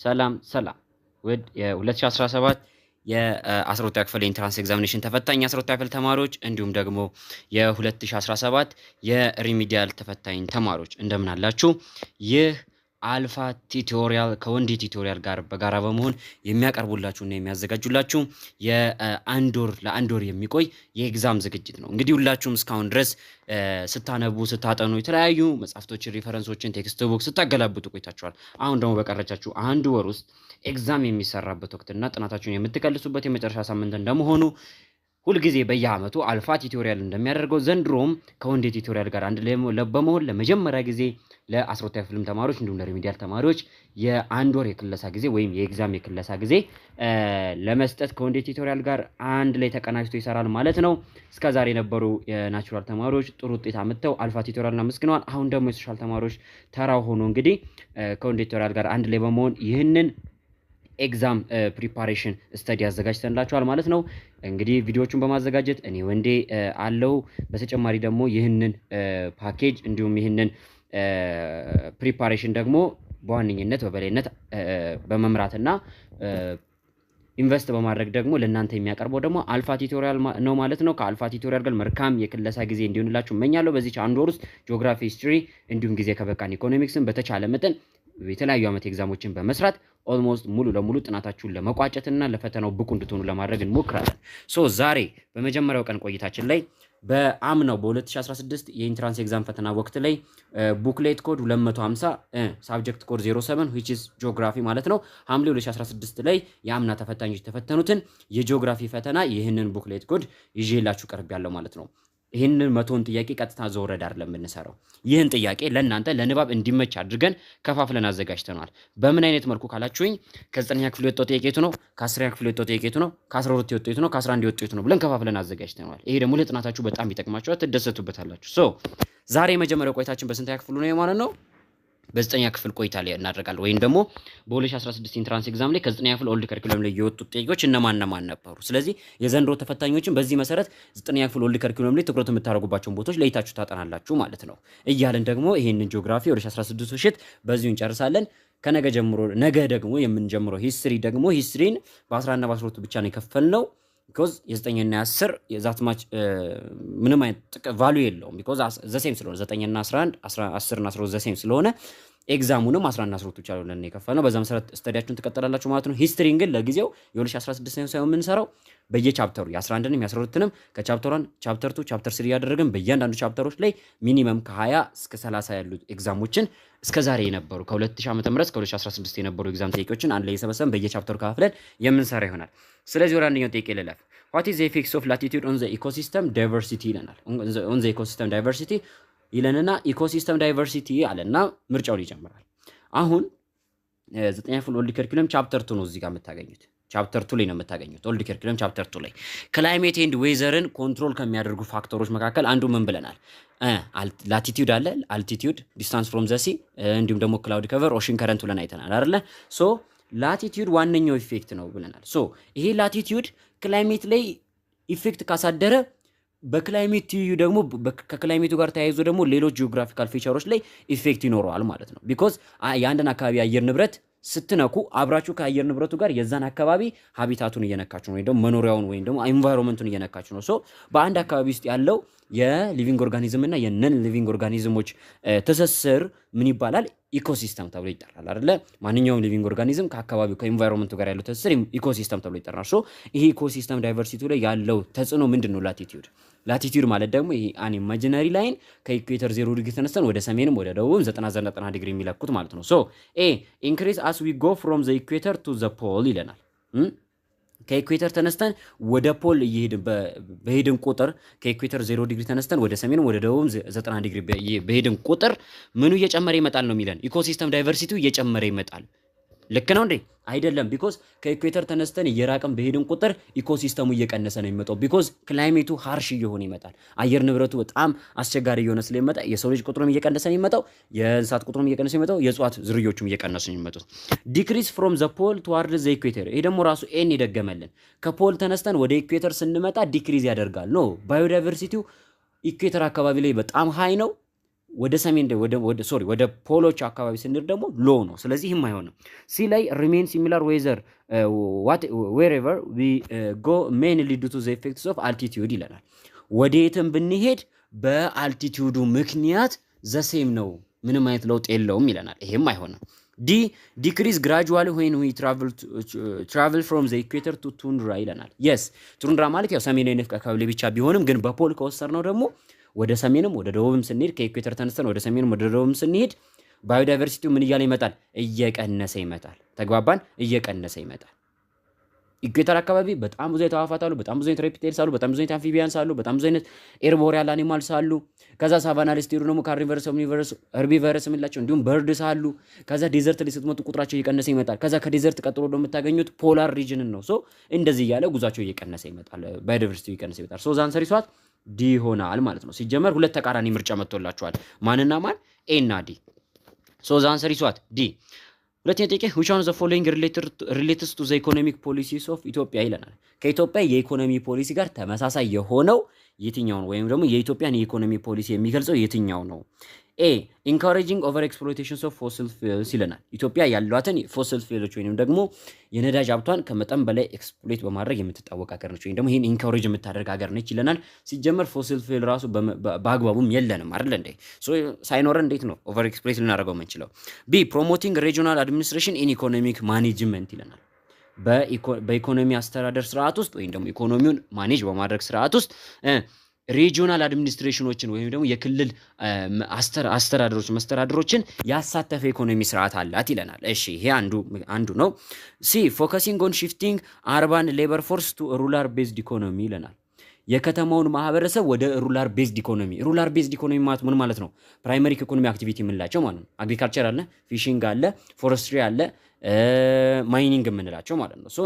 ሰላም ሰላም ውድ የ2017 የ12ኛ ክፍል ኢንትራንስ ኤግዛሚኔሽን ተፈታኝ 12ኛ ክፍል ተማሪዎች እንዲሁም ደግሞ የ2017 የሪሚዲያል ተፈታኝ ተማሪዎች እንደምን አላችሁ? ይህ አልፋ ቲዩቶሪያል ከወንዲ ቲዩቶሪያል ጋር በጋራ በመሆን የሚያቀርቡላችሁና የሚያዘጋጁላችሁ ለአንድ ወር የሚቆይ የኤግዛም ዝግጅት ነው። እንግዲህ ሁላችሁም እስካሁን ድረስ ስታነቡ ስታጠኑ የተለያዩ መጽሐፍቶችን ሪፈረንሶችን ቴክስት ቡክ ስታገላብጡ ቆይታችኋል። አሁን ደግሞ በቀረቻችሁ አንድ ወር ውስጥ ኤግዛም የሚሰራበት ወቅትና ጥናታችሁን የምትከልሱበት የመጨረሻ ሳምንት እንደመሆኑ ሁልጊዜ በየአመቱ አልፋ ቲዩቶሪያል እንደሚያደርገው ዘንድሮም ከወንዲ ቲዩቶሪያል ጋር አንድ ላይ በመሆን ለመጀመሪያ ጊዜ ለ12ኛ ክፍል ተማሪዎች እንዲሁም ለሪሚዲያል ተማሪዎች የአንድ ወር የክለሳ ጊዜ ወይም የኤግዛም የክለሳ ጊዜ ለመስጠት ከወንዲ ቲዩቶሪያል ጋር አንድ ላይ ተቀናጅቶ ይሰራል ማለት ነው። እስከዛሬ የነበሩ የናቹራል ተማሪዎች ጥሩ ውጤት አመጣው አልፋ ቲዩቶሪያልን አመስግነዋል። አሁን ደግሞ የሶሻል ተማሪዎች ተራው ሆኖ እንግዲህ ከወንዲ ቲዩቶሪያል ጋር አንድ ላይ በመሆን ይህንን ኤግዛም ፕሪፓሬሽን ስተዲ አዘጋጅተንላችኋል ማለት ነው። እንግዲህ ቪዲዮዎቹን በማዘጋጀት እኔ ወንዴ አለው። በተጨማሪ ደግሞ ይህንን ፓኬጅ እንዲሁም ይህንን ፕሪፓሬሽን ደግሞ በዋነኝነት በበላይነት በመምራትና ኢንቨስት በማድረግ ደግሞ ለእናንተ የሚያቀርበው ደግሞ አልፋ ቲዩቶሪያል ነው ማለት ነው። ከአልፋ ቲዩቶሪያል ጋር መልካም የክለሳ ጊዜ እንዲሆንላችሁ እመኛለሁ። በዚህ አንድ ወር ውስጥ ጂኦግራፊ፣ ሂስትሪ እንዲሁም ጊዜ ከበቃን ኢኮኖሚክስን በተቻለ መጠን የተለያዩ አመት ኤግዛሞችን በመስራት ኦልሞስት ሙሉ ለሙሉ ጥናታችሁን ለመቋጨትና ለፈተናው ብቁ እንድትሆኑ ለማድረግ እንሞክራለን። ዛሬ በመጀመሪያው ቀን ቆይታችን ላይ በአምናው በ2016 የኢንትራንስ ኤግዛም ፈተና ወቅት ላይ ቡክሌት ኮድ 250 ሳብጀክት ኮድ 07 which is ጂኦግራፊ ማለት ነው ሐምሌ 2016 ላይ የአምና ተፈታኞች ተፈተኑትን የጂኦግራፊ ፈተና ይህንን ቡክሌት ኮድ ይዤላችሁ ቀርቤያለሁ ማለት ነው። ይህንን መቶን ጥያቄ ቀጥታ ዘወረድ አይደለም የምንሰራው። ይህን ጥያቄ ለእናንተ ለንባብ እንዲመች አድርገን ከፋፍለን አዘጋጅተናል። በምን አይነት መልኩ ካላችሁኝ ከ9ኛ ክፍል የወጣው ጥያቄ የቱ ነው፣ ከ10ኛ ክፍል የወጣው ጥያቄ የቱ ነው፣ ከ12 የወጣው የቱ ነው፣ ከ11 የወጣው የቱ ነው ብለን ከፋፍለን አዘጋጅተናል። ይሄ ደግሞ ለጥናታችሁ በጣም ይጠቅማችኋል፣ ትደሰቱበታላችሁ። ዛሬ የመጀመሪያው ቆይታችን በስንተኛ ክፍሉ ነው ማለት ነው? በ9ኛ ክፍል ቆይታ ላይ እናደርጋለን። ወይም ደግሞ በ2016 ኢንትራንስ ኤግዛም ላይ ከ9ኛ ክፍል ኦልድ ከሪኩለም ላይ የወጡት ጥያቄዎች እነማን ነበሩ። ስለዚህ የዘንድሮ ተፈታኞችን በዚህ መሰረት 9ኛ ክፍል ኦልድ ከሪኩለም ላይ ትኩረት የምታደርጉባቸውን ቦታዎች ለይታችሁ ታጠናላችሁ ማለት ነው። እያለን ደግሞ ይሄንን ጂኦግራፊ 2016 ውሽት በዚሁ እንጨርሳለን። ከነገ ጀምሮ ነገ ደግሞ የምንጀምረው ሂስትሪን በ11 እና በ12 ብቻ ነው የከፈልነው። because የ9 እና 10 የዛት ማች ምንም አይነት ቫልዩ የለውም because ዘሴም ስለሆነ 9 እና 11 10 እና 12 ዘሴም ስለሆነ ኤግዛሙንም 11 እና 12 ብቻ ነው የከፈልነው። በዛ መሰረት ስተዲያችሁን ትቀጥላላችሁ ማለት ነው። ሂስትሪን ግን ለጊዜው የ2016 ሳይሆን የምንሰራው በየቻፕተሩ የ11ንም የ12ንም ከቻፕተር 1 ቻፕተር 2 ቻፕተር 3 ያደረግን በእያንዳንዱ ቻፕተሮች ላይ ሚኒመም ከ20 እስከ 30 ያሉ ኤግዛሞችን እስከዛሬ የነበሩ ከ2000 ዓመተ ምህረት እስከ 2016 የነበሩ ኤግዛም ጥያቄዎችን አንድ ላይ የሰበሰብን በየቻፕተሩ ከፋፍለን የምንሰራ ይሆናል። ስለዚህ ወደ አንደኛው ጥያቄ ልለፍ። what is the effects of latitude on the ecosystem diversity ይለናል። on the ecosystem diversity ይለንና ኢኮሲስተም ዳይቨርሲቲ አለና ምርጫውን ይጀምራል። አሁን 9ኛ ክፍል ኦልድ ከሪኩለም ቻፕተር 2 ነው እዚህ ጋር የምታገኙት። ቻፕተር 2 ላይ ነው የምታገኙት። ኦልድ ከሪኩለም ቻፕተር 2 ላይ ክላይሜት ኤንድ ዌዘርን ኮንትሮል ከሚያደርጉ ፋክተሮች መካከል አንዱ ምን ብለናል? ላቲቲዩድ አለ፣ አልቲቲዩድ፣ ዲስታንስ ፍሮም ዘ ሲ እንዲሁም ደግሞ ክላውድ ከቨር፣ ኦሽን ከረንት ብለን አይተናል አይደለ? ላቲቲዩድ ዋነኛው ኢፌክት ነው ብለናል። ይሄ ላቲቲዩድ ክላይሜት ላይ ኢፌክት ካሳደረ በክላይሜት ቲዩ ደግሞ ከክላይሜቱ ጋር ተያይዞ ደግሞ ሌሎች ጂኦግራፊካል ፊቸሮች ላይ ኢፌክት ይኖረዋል ማለት ነው። ቢኮዝ የአንድን አካባቢ አየር ንብረት ስትነኩ አብራችሁ ከአየር ንብረቱ ጋር የዛን አካባቢ ሀቢታቱን እየነካችሁ ነው፣ ወይ ደግሞ መኖሪያውን ወይ ደግሞ ኢንቫይሮንመንቱን እየነካችሁ ነው። በአንድ አካባቢ ውስጥ ያለው የሊቪንግ ኦርጋኒዝም እና የነን ሊቪንግ ኦርጋኒዝሞች ትስስር ምን ይባላል? ኢኮሲስተም ተብሎ ይጠራል አይደለ? ማንኛውም ሊቪንግ ኦርጋኒዝም ከአካባቢው ከኢንቫይሮንመንቱ ጋር ያለው ትስስር ኢኮሲስተም ተብሎ ይጠራል። ይሄ ኢኮሲስተም ዳይቨርሲቲ ላይ ያለው ተጽዕኖ ምንድነው? ላቲቲዩድ ማለት ደግሞ ይሄ አን ኢማጂነሪ ላይን ከኢኩዌተር 0 ዲግሪ ተነስተን ወደ ሰሜንም ወደ ደቡብም 90 ዲግሪ የሚለኩት ማለት ነው። ኢንክሪዝ as we go from the equator to the pole ይለናል። ከኢኩዌተር ተነስተን ወደ ፖል በሄድን ቁጥር ከኢኩዌተር 0 ዲግሪ ተነስተን ወደ ሰሜንም ወደ ደቡብም 90 ዲግሪ በሄድን ቁጥር ምኑ እየጨመረ ይመጣል ነው የሚለን? ኢኮሲስተም ዳይቨርሲቲው እየጨመረ ይመጣል። ልክ ነው እንዴ? አይደለም። ቢኮዝ ከኢኩዌተር ተነስተን እየራቀን በሄድን ቁጥር ኢኮሲስተሙ እየቀነሰ ነው የሚመጣው። ቢኮዝ ክላይሜቱ ሃርሽ እየሆነ ይመጣል። አየር ንብረቱ በጣም አስቸጋሪ እየሆነ ስለሚመጣ የሰው ልጅ ቁጥሩም እየቀነሰ ነው የሚመጣው፣ የእንስሳት ቁጥሩም እየቀነሰ ነው የሚመጣው፣ የእጽዋት ዝርዮቹም እየቀነሱ ነው የሚመጡት። ዲክሪዝ ፍሮም ዘ ፖል ቱዋርድ ዘ ኢኩዌተር። ይሄ ደግሞ ራሱ ኤን ይደገመልን። ከፖል ተነስተን ወደ ኢኩዌተር ስንመጣ ዲክሪዝ ያደርጋል። ኖ ባዮዳይቨርሲቲው ኢኩዌተር አካባቢ ላይ በጣም ሃይ ነው። ወደ ሰሜን ወደ ፖሎች አካባቢ ስንሄድ ደግሞ ሎ ነው። ስለዚህ ይህም አይሆንም። ሲ ላይ ሪሜን ሲሚላር ዌዘር ዌሬቨር ዊ ጎ ሜንሊ ዱ ቱ ዘ ኢፌክትስ ኦፍ አልቲቲዩድ ይለናል። ወዴትም ብንሄድ በአልቲቲዩዱ ምክንያት ዘሴም ነው፣ ምንም አይነት ለውጥ የለውም ይለናል። ይሄም አይሆንም። ዲ ዲክሪዝ ግራጁዋሊ ዌን ዊ ትራቨል ፍሮም ዘ ኢኩዌተር ቱ ቱንድራ ይለናል። የስ ቱንድራ ማለት ያው ሰሜናዊ ንፍቀ ክበብ ብቻ ቢሆንም ግን በፖል ከወሰድነው ደግሞ ወደ ሰሜንም ወደ ደቡብም ስንሄድ ከኢኩዌተር ተነስተን ወደ ሰሜንም ወደ ደቡብም ስንሄድ ባዮዳይቨርሲቲው ምን እያለ ይመጣል? እየቀነሰ ይመጣል። ተግባባን? እየቀነሰ ይመጣል። ኢኩዌተር አካባቢ በጣም ብዙ የተዋፋት አሉ፣ በጣም ብዙ ሬፕታይልስ አሉ፣ በጣም ብዙ አምፊቢያንስ አሉ፣ በጣም ብዙ ኤርቦሪያል አኒማልስ አሉ። ከዛ ሳቫና ላይ ስትሄዱ ደግሞ ካርኒቨረስ፣ ኦምኒቨረስ፣ ሄርቢቨረስ የምንላቸው እንዲሁም በርድስ አሉ። ከዛ ዴዘርት ላይ ስትመጡ ቁጥራቸው እየቀነሰ ይመጣል። ከዛ ከዴዘርት ቀጥሎ ደግሞ የምታገኙት ፖላር ሪጅንን ነው። ሶ እንደዚህ እያለ ጉዟቸው እየቀነሰ ይመጣል፣ ባዮዳይቨርሲቲው እየቀነሰ ይመጣል። ሶ ዛን ሰሪሷት ዲ ይሆናል ማለት ነው። ሲጀመር ሁለት ተቃራኒ ምርጫ መጥቶላችኋል። ማንና ማን? ኤ እና ዲ። ሶ ዛን ሰሪሷት ዲ። ሁለተኛ ጥያቄ which one of the following relates to the economic policies of ኢትዮጵያ ይለናል። ከኢትዮጵያ የኢኮኖሚ ፖሊሲ ጋር ተመሳሳይ የሆነው የትኛው ነው? ወይም ደግሞ የኢትዮጵያን የኢኮኖሚ ፖሊሲ የሚገልጸው የትኛው ነው? ኤ ኢንካሬጂንግ ኦቨር ኤክስፕሎይቴሽንስ ኦፍ ፎሲል ፊውልስ ይለናል። ኢትዮጵያ ያሏትን ፎሲል ፊውሎች ወይንም ደግሞ የነዳጅ ሀብቷን ከመጠን በላይ ኤክስፕሎይት በማድረግ የምትታወቅ ሀገር ነች፣ ወይም ደግሞ ይሄን ኢንካሬጅ የምታደርግ ሀገር ነች ይለናል። ሲጀመር ፎሲል ፊውል ራሱ በአግባቡም የለንም አይደል እንዴ? ሶ ሳይኖረን እንዴት ነው ኦቨር ኤክስፕሎይት ልናደርገው የምንችለው? ቢ ፕሮሞቲንግ ሪጂናል አድሚኒስትሬሽን ኢን ኢኮኖሚክ ማኔጅመንት ይለናል። በኢኮኖሚ አስተዳደር ስርዓት ውስጥ ወይም ደግሞ ኢኮኖሚውን ማኔጅ በማድረግ ስርዓት ውስጥ ሪጂናል አድሚኒስትሬሽኖችን ወይም ደግሞ የክልል መስተዳድሮችን ያሳተፈ ኢኮኖሚ ስርዓት አላት ይለናል። እሺ ይሄ አንዱ ነው። ሲ ፎከሲንግ ኦን ሺፍቲንግ አርባን ሌበር ፎርስ ቱ ሩራል ቤዝድ ኢኮኖሚ ይለናል። የከተማውን ማህበረሰብ ወደ ሩራል ቤዝድ ኢኮኖሚ ማለት ምን ማለት ነው? ፕራይመሪ ኢኮኖሚ አክቲቪቲ የምንላቸው ማለት ነው። አግሪካልቸር አለ፣ ፊሺንግ አለ፣ ፎረስትሪ አለ፣ ማይኒንግ የምንላቸው ማለት ነው። ሶ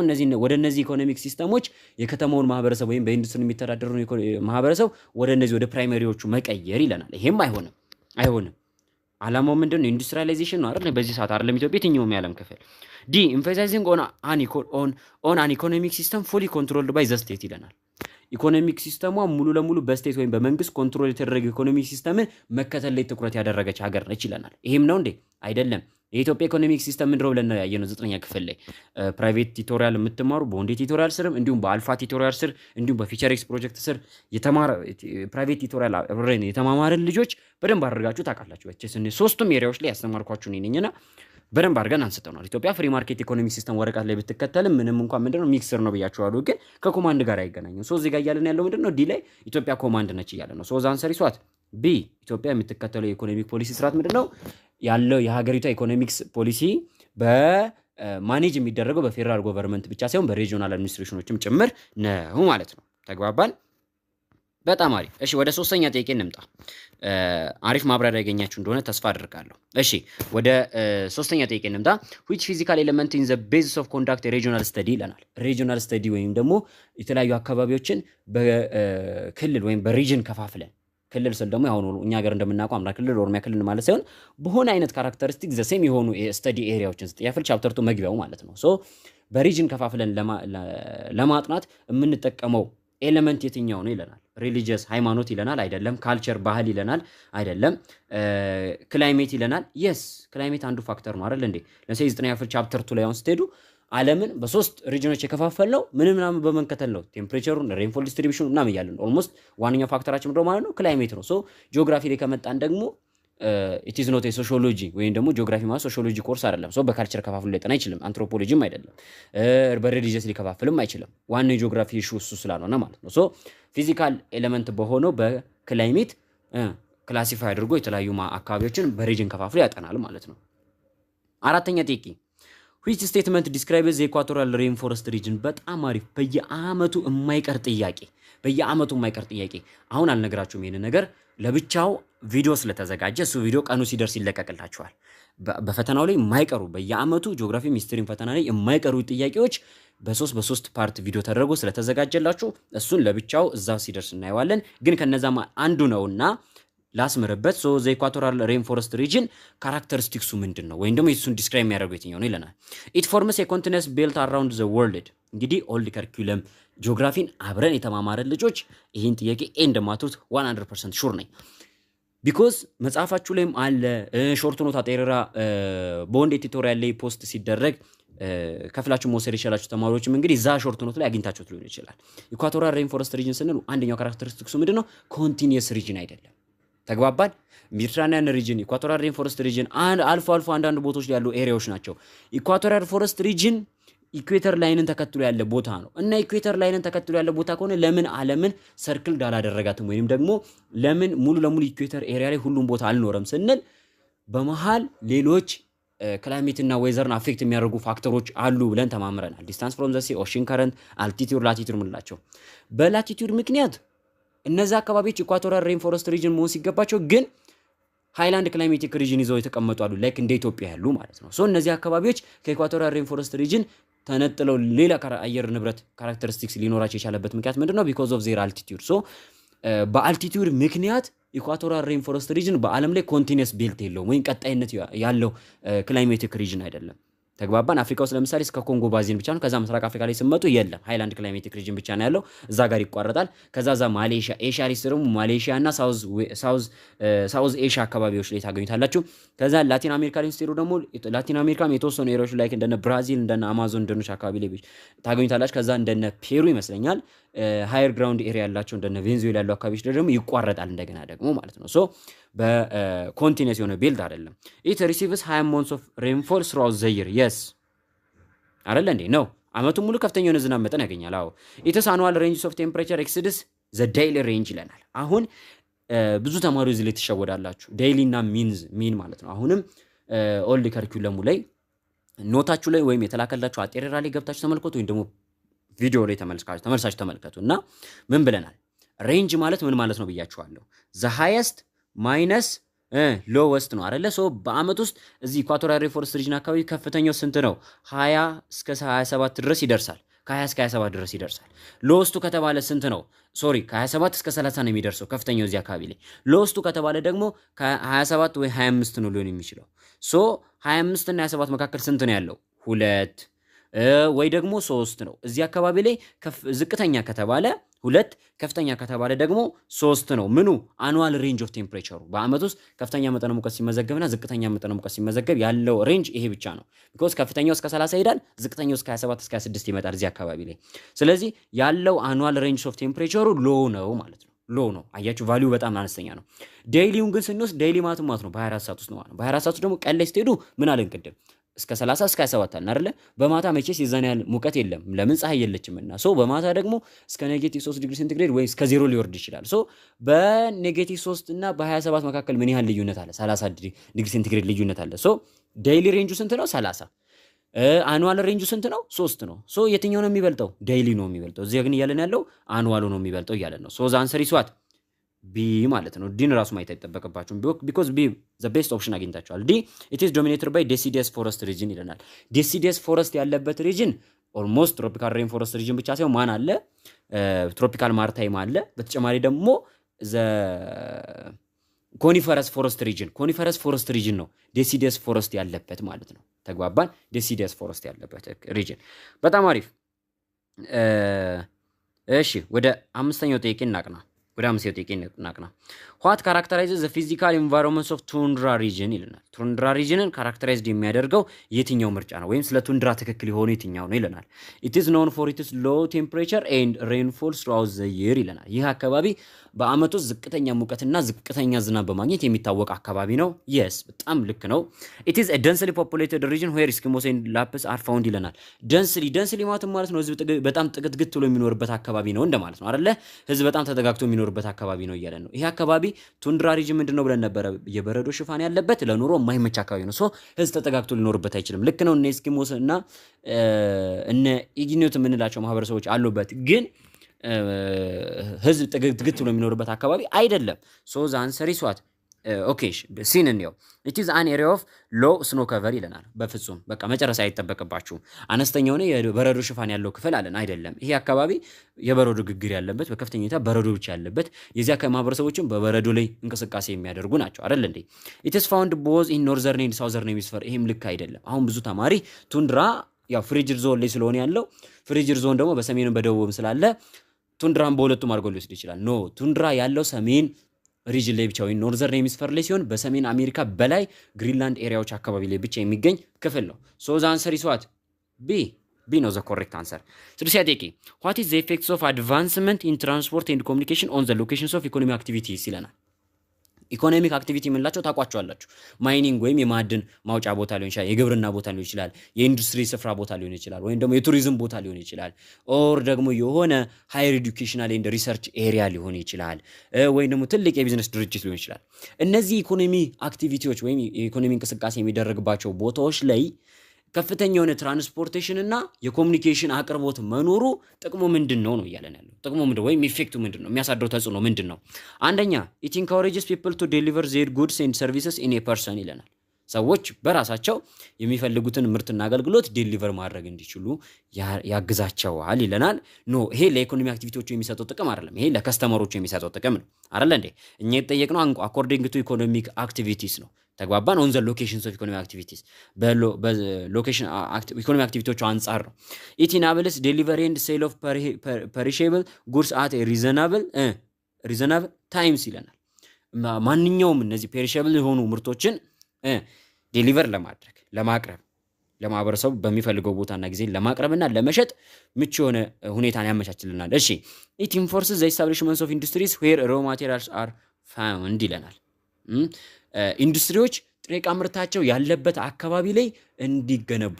ወደ እነዚህ ኢኮኖሚክ ሲስተሞች የከተማውን ማህበረሰብ ወይም በኢንዱስትሪ የሚተዳደሩ ማህበረሰብ ወደ እነዚህ ወደ ፕራይመሪዎቹ መቀየር ይለናል። ይሄም አይሆንም። ዓላማው ምንድን ነው? ኢንዱስትሪያላይዜሽን ነው አይደል? በዚህ ሰዓት አይደለም ኢትዮጵያ የትኛውም የዓለም ክፍል። ዲ ኤምፋሳይዚንግ ኦን አን ኢኮኖሚክ ሲስተም ፉሊ ኮንትሮልድ ባይ ዘ ስቴት ይለናል። ኢኮኖሚክ ሲስተሟ ሙሉ ለሙሉ በስቴት ወይም በመንግስት ኮንትሮል የተደረገ ኢኮኖሚክ ሲስተምን መከተል ላይ ትኩረት ያደረገች ሀገር ነች ይለናል። ይሄም ነው እንዴ? አይደለም። የኢትዮጵያ ኢኮኖሚክ ሲስተም ምንድነው ብለን ያየነው 9ኛ ክፍል ላይ ፕራይቬት ቲቶሪያል የምትማሩ በወንዴ ቲቶሪያል ስር እንዲሁም በአልፋ ቲቶሪያል ስር እንዲሁም በፊቸር ኤክስ ፕሮጀክት ስር የተማረ ፕራይቬት ቲቶሪያል አብረን የተማማርን ልጆች በደንብ አድርጋችሁ ታውቃላችሁ። ሶስቱም ኤሪያዎች ላይ ያስተማርኳችሁ እኔ ነኝና በደንብ አድርገን አንስተናል። ኢትዮጵያ ፍሪ ማርኬት ኢኮኖሚ ሲስተም ወረቀት ላይ ብትከተልም ምንም እንኳን ምንድነው ሚክስር ነው ብያችኋለሁ፣ ግን ከኮማንድ ጋር አይገናኙም። ሶ እዚህ ጋር እያለን ያለው ምንድነው ዲ ላይ ኢትዮጵያ ኮማንድ ነች እያለ ነው። ሶ ዛን ሰሪሷት ቢ ኢትዮጵያ የምትከተለው የኢኮኖሚክ ፖሊሲ ስርዓት ምንድነው ያለው? የሀገሪቷ ኢኮኖሚክስ ፖሊሲ በማኔጅ የሚደረገው በፌደራል ገቨርንመንት ብቻ ሳይሆን በሪጂናል አድሚኒስትሬሽኖችም ጭምር ነው ማለት ነው። ተግባባን? በጣም አሪፍ። እሺ ወደ ሶስተኛ ጥያቄ እንምጣ። አሪፍ ማብራሪያ ያገኛችሁ እንደሆነ ተስፋ አድርጋለሁ። እሺ ወደ ሶስተኛ ጥያቄ እንምጣ። which physical element in the basis of conduct a regional study ይለናል። ሪጂናል ስተዲ ወይም ደግሞ የተለያዩ አካባቢዎችን በክልል ወይም በሪጅን ከፋፍለን፣ ክልል ስል ደግሞ ያው እኛ ሀገር እንደምናውቀው አማራ ክልል፣ ኦሮሚያ ክልል ማለት ሳይሆን በሆነ አይነት ካራክተሪስቲክ ዘ ሴም የሆኑ ስተዲ ኤሪያዎችን ያፈል ቻፕተር 2 መግቢያው ማለት ነው። ሶ በሪጅን ከፋፍለን ለማጥናት የምንጠቀመው ኤሌመንት የትኛው ነው ይለናል። ሪሊጂየስ ሃይማኖት ይለናል አይደለም። ካልቸር ባህል ይለናል አይደለም። ክላይሜት ይለናል። የስ ክላይሜት አንዱ ፋክተር ነው አይደል እንዴ? ለምሳሌ 9ኛ ክፍል ቻፕተር 2 ላይ አሁን ስትሄዱ ዓለምን በሶስት ሪጅኖች የከፋፈልነው ምናምን በመንከተል ነው። ቴምፕሬቸሩን፣ ሬንፎል ዲስትሪቢዩሽን ምናምን እያለን ኦልሞስት ዋነኛው ፋክተራችን ምንድነው ማለት ነው? ክላይሜት ነው። ሶ ጂኦግራፊ ላይ ከመጣን ደግሞ it is not a sociology ወይም ደግሞ ጂኦግራፊ ማለት ሶሺዮሎጂ ኮርስ አይደለም። ሶ በካልቸር ከፋፍሎ ሊጠና አይችልም። አንትሮፖሎጂም አይደለም። በሪሊጂየስ ሊከፋፍልም አይችልም። ዋናው ጂኦግራፊ ኢሹ እሱ ስላልሆነ ማለት ነው። ሶ ፊዚካል ኤሌመንት በሆነው በክላይሜት ክላሲፋይ አድርጎ የተለያዩ አካባቢዎችን በሪጅን ከፋፍሎ ያጠናል ማለት ነው። አራተኛ ጥያቄ which statement describes the equatorial rainforest region? በጣም አሪፍ በየአመቱ የማይቀር ጥያቄ። አሁን አልነግራችሁም ይሄን ነገር ለብቻው ቪዲዮ ስለተዘጋጀ እሱ ቪዲዮ ቀኑ ሲደርስ ይለቀቅላችኋል። በፈተናው ላይ የማይቀሩ በየአመቱ ጂኦግራፊ ሚኒስትሪን ፈተና ላይ የማይቀሩ ጥያቄዎች በሶስት ፓርት ቪዲዮ ተደርጎ ስለተዘጋጀላችሁ እሱን ለብቻው እዛው ሲደርስ እናየዋለን። ግን ከነዛ አንዱ ነውና ላስመረበት። ሶ ዘ ኢኳቶራል ሬንፎረስት ሪጅን ካራክተሪስቲክሱ ምንድነው ወይም ደግሞ እሱን ዲስክራይብ የሚያደርገው የትኛው ነው ይለናል። ኢት ፎርምስ ኤ ኮንቲነስ ቤልት አራውንድ ዘ ወርልድ። እንግዲህ ኦልድ ከርኩለም ጂኦግራፊን አብረን የተማማረን ልጆች ይህን ጥያቄ እንደማትሩት 100% ሹር ነኝ። ቢኮዝ መጽሐፋችሁ ላይም አለ ሾርት ኖት አጤረራ በወንድ ኤዲቶሪያል ላይ ፖስት ሲደረግ ከፍላችሁ መውሰድ ይችላልችሁ ተማሪዎችም እንግዲህ ዛ ሾርት ኖት ላይ አግኝታችሁት ሊሆን ይችላል። ኢኳቶሪያል ሬንፎረስት ሪጅን ስንል አንደኛው ካራክተሪስቲክሱ ምንድነው? ኮንቲኒየስ ሪጅን አይደለም። ተግባባን። ሜዲትራኒያን ሪጅን፣ ኢኳቶሪያል ሬንፎረስት ሪጅን አልፎ አልፎ አንዳንድ ቦታዎች ላይ ያሉ ኤሪያዎች ናቸው። ኢኳቶሪያል ፎረስት ሪጅን ኢኩዌተር ላይንን ተከትሎ ያለ ቦታ ነው እና ኢኩዌተር ላይንን ተከትሎ ያለ ቦታ ከሆነ ለምን ዓለምን ሰርክል አላደረጋትም ወይንም ደግሞ ለምን ሙሉ ለሙሉ ኢኩዌተር ኤሪያ ላይ ሁሉም ቦታ አልኖረም ስንል በመሃል ሌሎች ክላይሜት እና ዌዘርን አፌክት የሚያደርጉ ፋክተሮች አሉ ብለን ተማምረናል። ዲስታንስ ፍሮም ዘ ሲ፣ ኦሽን ከረንት፣ አልቲቲዩድ፣ ላቲቲዩድ ምንላቸው። በላቲቲዩድ ምክንያት እነዛ አካባቢዎች ኢኳቶሪያል ሬንፎረስት ሪጅን መሆን ሲገባቸው ግን ሃይላንድ ክላይሜቲክ ሪጅን ይዘው የተቀመጡ አሉ ላይክ እንደ ኢትዮጵያ ያሉ ማለት ነው። ሶ እነዚህ አካባቢዎች ከኢኳቶሪያል ሬንፎረስት ሪጅን ተነጥለው ሌላ አየር ንብረት ካራክተሪስቲክስ ሊኖራቸው የቻለበት ምክንያት ምንድነው? ቢኮዝ ኦፍ ዜር አልቲቲዩድ። ሶ በአልቲቲዩድ ምክንያት ኢኳቶሪያል ሬንፎረስት ሪጅን በዓለም ላይ ኮንቲኒየስ ቤልት የለውም ወይም ቀጣይነት ያለው ክላይሜቲክ ሪጅን አይደለም። ተግባባን። አፍሪካ ውስጥ ለምሳሌ እስከ ኮንጎ ባዚን ብቻ ነው። ከዛ ምስራቅ አፍሪካ ላይ ስመጡ የለም ሃይላንድ ክላይሜቲክ ሪጅን ብቻ ነው ያለው፣ እዛ ጋር ይቋረጣል። ከዛ ማሌሺያ፣ ኤሽያ ላይ ደግሞ ማሌሺያ እና ሳውዝ ኤሽያ አካባቢዎች ላይ ታገኙታላችሁ። ከዛ ላቲን አሜሪካ ላይ ስትሄዱ ደግሞ ላቲን አሜሪካም የተወሰኑ ኤሪያዎች ላይ እንደነ ብራዚል እንደነ አማዞን ደኖች አካባቢ ላይ ታገኙታላችሁ። ከዛ እንደነ ፔሩ ይመስለኛል ሃየር ግራውንድ ኤሪያ ያላቸው እንደነ ቬንዙዌላ ያሉ አካባቢዎች ደግሞ ይቋረጣል እንደገና ደግሞ ማለት ነው። ሶ በኮንቲኒየስ የሆነ ቤልት አይደለም። ኢት ሪሲቭስ 20 months of rainfall throughout the year yes አይደለ እንዴ? ነው አመቱ ሙሉ ከፍተኛ የሆነ ዝናብ መጠን ያገኛል። አዎ ኢትስ annual range of temperature exceeds the daily range ይለናል። አሁን ብዙ ተማሪዎች እዚህ ላይ ትሸወዳላችሁ። ዴይሊ እና ሚን ማለት ነው። አሁንም ኦልድ ከሪኩለሙ ላይ ኖታችሁ ላይ ወይም የተላከላችሁ አጤረራ ላይ ገብታችሁ ተመልከቱ ወይም ደግሞ ቪዲዮ ላይ ተመልሳችሁ ተመልከቱ እና ምን ብለናል? ሬንጅ ማለት ምን ማለት ነው ብያችኋለሁ። the highest ማይነስ ሎወስት ነው አይደለ? ሶ በአመት ውስጥ እዚህ ኢኳቶሪያል ሬንፎረስት ሪጅን አካባቢ ከፍተኛው ስንት ነው? 20 እስከ 27 ድረስ ይደርሳል። ከ20 እስከ 27 ድረስ ይደርሳል። ሎወስቱ ከተባለ ስንት ነው? ሶሪ ከ27 እስከ 30 ነው የሚደርሰው ከፍተኛው እዚህ አካባቢ ላይ። ሎወስቱ ከተባለ ደግሞ ከ27 ወይ 25 ነው ሊሆን የሚችለው። ሶ 25 እና 27 መካከል ስንት ነው ያለው? 2 ወይ ደግሞ 3 ነው። እዚህ አካባቢ ላይ ዝቅተኛ ከተባለ 2 ከፍተኛ ከተባለ ደግሞ 3 ነው። ምኑ አኑዋል ሬንጅ ኦፍ ቴምፕሬቸሩ በአመት ውስጥ ከፍተኛ መጠነ ሙቀት ሲመዘገብና ዝቅተኛ መጠነ ሙቀት ሲመዘገብ ያለው ሬንጅ ይሄ ብቻ ነው። ቢኮዝ ከፍተኛው እስከ 30 ይሄዳል፣ ዝቅተኛው እስከ 27 እስከ 26 ይመጣል እዚህ አካባቢ ላይ። ስለዚህ ያለው አኑዋል ሬንጅ ኦፍ ቴምፕሬቸሩ ሎ ነው ማለት ነው። ሎ ነው። አያችሁ ቫልዩ በጣም አነስተኛ ነው። ዴይሊውን ግን ስንወስድ ዴይሊ ማለት ነው በ24 ሰዓት ውስጥ ነው ማለት ነው። በ24 ሰዓት ውስጥ ደግሞ ቀን ላይ ስትሄዱ ምን አለን ቅድም እስከ 30 እስከ 27 አለ አይደለ? በማታ መቼስ የዛን ያህል ሙቀት የለም ለምን ፀሐይ የለችምና። ሶ በማታ ደግሞ እስከ -3 ዲግሪ ሴንቲግሬድ ወይ እስከ 0 ሊወርድ ይችላል። ሶ በ-3 እና በ27 መካከል ምን ያህል ልዩነት አለ? 30 ዲግሪ ሴንቲግሬድ ልዩነት አለ። ሶ ዴይሊ ሬንጁ ስንት ነው? 30። አኑዋል ሬንጁ ስንት ነው? 3 ነው። ሶ የትኛው ነው የሚበልጠው? ዴይሊ ነው የሚበልጠው። እዚህ ግን እያለን ያለው አኑዋሉ ነው የሚበልጠው እያለን ነው። ሶ ዘ አንሰር ኢዝ ዋት ቢ ማለት ነው። ዲን ራሱ ማየት አይጠበቅባችሁም ቢኮዝ ቢ ዘ ቤስት ኦፕሽን አግኝታችኋል። ዲ ኢት ኢዝ ዶሚኔትድ ባይ ዴሲዲየስ ፎረስት ሪጅን ይለናል። ዴሲዲየስ ፎረስት ያለበት ሪጅን ኦልሞስት ትሮፒካል ሬን ፎረስት ሪጅን ብቻ ሳይሆን ማን አለ? ትሮፒካል ማርታይም አለ። በተጨማሪ ደግሞ ዘ ኮኒፈረስ ፎረስት ሪጅን ነው ዴሲዲየስ ፎረስት ያለበት ማለት ነው። ተግባባን? ዴሲዲየስ ፎረስት ያለበት ሪጅን በጣም አሪፍ። እሺ ወደ አምስተኛው ጥያቄ እናቅና። ዋት ካራክተራይዝስ ዘ ፊዚካል ኢንቫይሮንመንትስ ኦፍ ቱንድራ ሪጅን ይለናል። ቱንድራ ሪጅንን ካራክተራይዝድ የሚያደርገው የትኛው ምርጫ ነው? ወይም ስለ ቱንድራ ትክክል የሆነ የትኛው ነው ይለናል። ኢት ኢዝ ኖን ፎር ኢትስ ሎው ቴምፕሬቸር ኤንድ ሬንፎል ስራውት ዘ ይር ይለናል። ይህ አካባቢ በአመቱ ዝቅተኛ ሙቀትና ዝቅተኛ ዝናብ በማግኘት የሚታወቅ አካባቢ ነው። የስ በጣም ልክ ነው። ኢት ኢዝ አ ደንስሊ ፖፑሌትድ ሪጅን ዌር ኤስኪሞስ ኤንድ ላፕስ አር ፋውንድ ይለናል። ደንስሊ ማለት ነው ህዝብ በጣም ጥግት ብሎ የሚኖርበት አካባቢ ነው እንደማለት ነው አይደለ? ህዝብ በጣም ተጠጋግቶ የሚኖርበት አካባቢ ነው እያለን ነው። ይሄ አካባቢ ቱንድራ ሪጅን ምንድነው ብለን ነበረ? የበረዶ ሽፋን ያለበት ለኑሮ የማይመች አካባቢ ነው። ሶ ህዝብ ተጠጋግቶ ሊኖርበት አይችልም። ልክ ነው። እነ ኤስኪሞስ እና እነ ኢግኒዮት የምንላቸው ማህበረሰቦች አሉበት፣ ግን ህዝብ ጥግት ብሎ የሚኖርበት አካባቢ አይደለም። ሶ ዘ አንሰር ኢዝ ዋት ኦኬ ሲን ነው። ኢት ኢዝ አን ኤሪያ ኦፍ ሎ ስኖ ከቨር ይለናል። በፍጹም በቃ መጨረሻ አይጠበቅባችሁም። አነስተኛ ሆነ የበረዶ ሽፋን ያለው ክፍል አለን አይደለም። ይሄ አካባቢ የበረዶ ግግር ያለበት በከፍተኛ ሁኔታ በረዶ ብቻ ያለበት የዚያ ማህበረሰቦችም በበረዶ ላይ እንቅስቃሴ የሚያደርጉ ናቸው አይደል እንዴ? ኢት ኢዝ ፋውንድ ቦዝ ኢን ኖርዘርን ኤንድ ሳውዘርን ሄሚስፌር። ይሄም ልክ አይደለም። አሁን ብዙ ተማሪ ቱንድራ ያው ፍሪጅድ ዞን ላይ ስለሆነ ያለው ፍሪጅድ ዞን ደግሞ በሰሜንም በደቡብም ስላለ ቱንድራን በሁለቱም አድርጎ ሊወስድ ይችላል። ኖ ቱንድራ ያለው ሰሜን ሪጅን ላይ ብቻ ወይ ኖርዘርን ሄሚስፌር ላይ ሲሆን በሰሜን አሜሪካ በላይ ግሪንላንድ ኤሪያዎች አካባቢ ላይ ብቻ የሚገኝ ክፍል ነው። ሶ ዘ አንሰር ኢዝ ዋት ቢ ነው ዘ ኮሬክት አንሰር። ስድስተኛ ጥያቄ ዋት ኢዝ ዘ ኢፌክትስ ኦፍ አድቫንስመንት ኢን ትራንስፖርት ኤንድ ኮሚኒኬሽን ኦን ዘ ሎኬሽንስ ኦፍ ኢኮኖሚክ አክቲቪቲስ ይለናል። ኢኮኖሚክ አክቲቪቲ የምንላቸው ታውቋቸዋላችሁ። ማይኒንግ ወይም የማዕድን ማውጫ ቦታ ሊሆን ይችላል፣ የግብርና ቦታ ሊሆን ይችላል፣ የኢንዱስትሪ ስፍራ ቦታ ሊሆን ይችላል፣ ወይም ደግሞ የቱሪዝም ቦታ ሊሆን ይችላል፣ ኦር ደግሞ የሆነ ሃየር ኤዱኬሽናል ኤንድ ሪሰርች ኤሪያ ሊሆን ይችላል፣ ወይም ደግሞ ትልቅ የቢዝነስ ድርጅት ሊሆን ይችላል። እነዚህ ኢኮኖሚ አክቲቪቲዎች ወይም የኢኮኖሚ እንቅስቃሴ የሚደረግባቸው ቦታዎች ላይ ከፍተኛ የሆነ ትራንስፖርቴሽን እና የኮሙኒኬሽን አቅርቦት መኖሩ ጥቅሙ ምንድነው ነው እያለን ያለው። ጥቅሙ ምንድነው ወይም ኢፌክቱ ምንድነው? የሚያሳድረው ተጽዕኖ ምንድነው? አንደኛ it encourages people to deliver their goods and services in a person ይለናል። ሰዎች በራሳቸው የሚፈልጉትን ምርትና አገልግሎት ዴሊቨር ማድረግ እንዲችሉ ያግዛቸዋል ይለናል። ኖ ይሄ ለኢኮኖሚ አክቲቪቲዎቹ የሚሰጠው ጥቅም አይደለም። ይሄ ለከስተመሮቹ የሚሰጠው ጥቅም ነው አይደል እንዴ? እኛ የተጠየቅነው አኮርዲንግ ቱ ኢኮኖሚክ አክቲቪቲስ ነው። ተግባባን። ኦን ዘ ሎኬሽንስ ኦፍ ኢኮኖሚክ አክቲቪቲስ በሎኬሽን ኢኮኖሚክ አክቲቪቲዎቹ አንጻር ነው። ኢት ኢናብልስ ዴሊቨሪ ኤንድ ሴል ኦፍ ፐሪሼብል ጉድስ አት ሪዘናብል ታይምስ ይለናል። ማንኛውም እነዚህ ፔሪሼብል የሆኑ ምርቶችን ዴሊቨር ለማድረግ ለማቅረብ ለማህበረሰቡ በሚፈልገው ቦታና ጊዜ ለማቅረብና ለመሸጥ ምቹ የሆነ ሁኔታን ያመቻችልናል። እሺ ኢት ኢንፎርስስ ዘ ኢስታብሊሽመንትስ ኦፍ ኢንዱስትሪስ ዌር ሮ ማቴሪያልስ አር ፋውንድ ይለናል። ኢንዱስትሪዎች ጥሬ ዕቃ ምርታቸው ያለበት አካባቢ ላይ እንዲገነቡ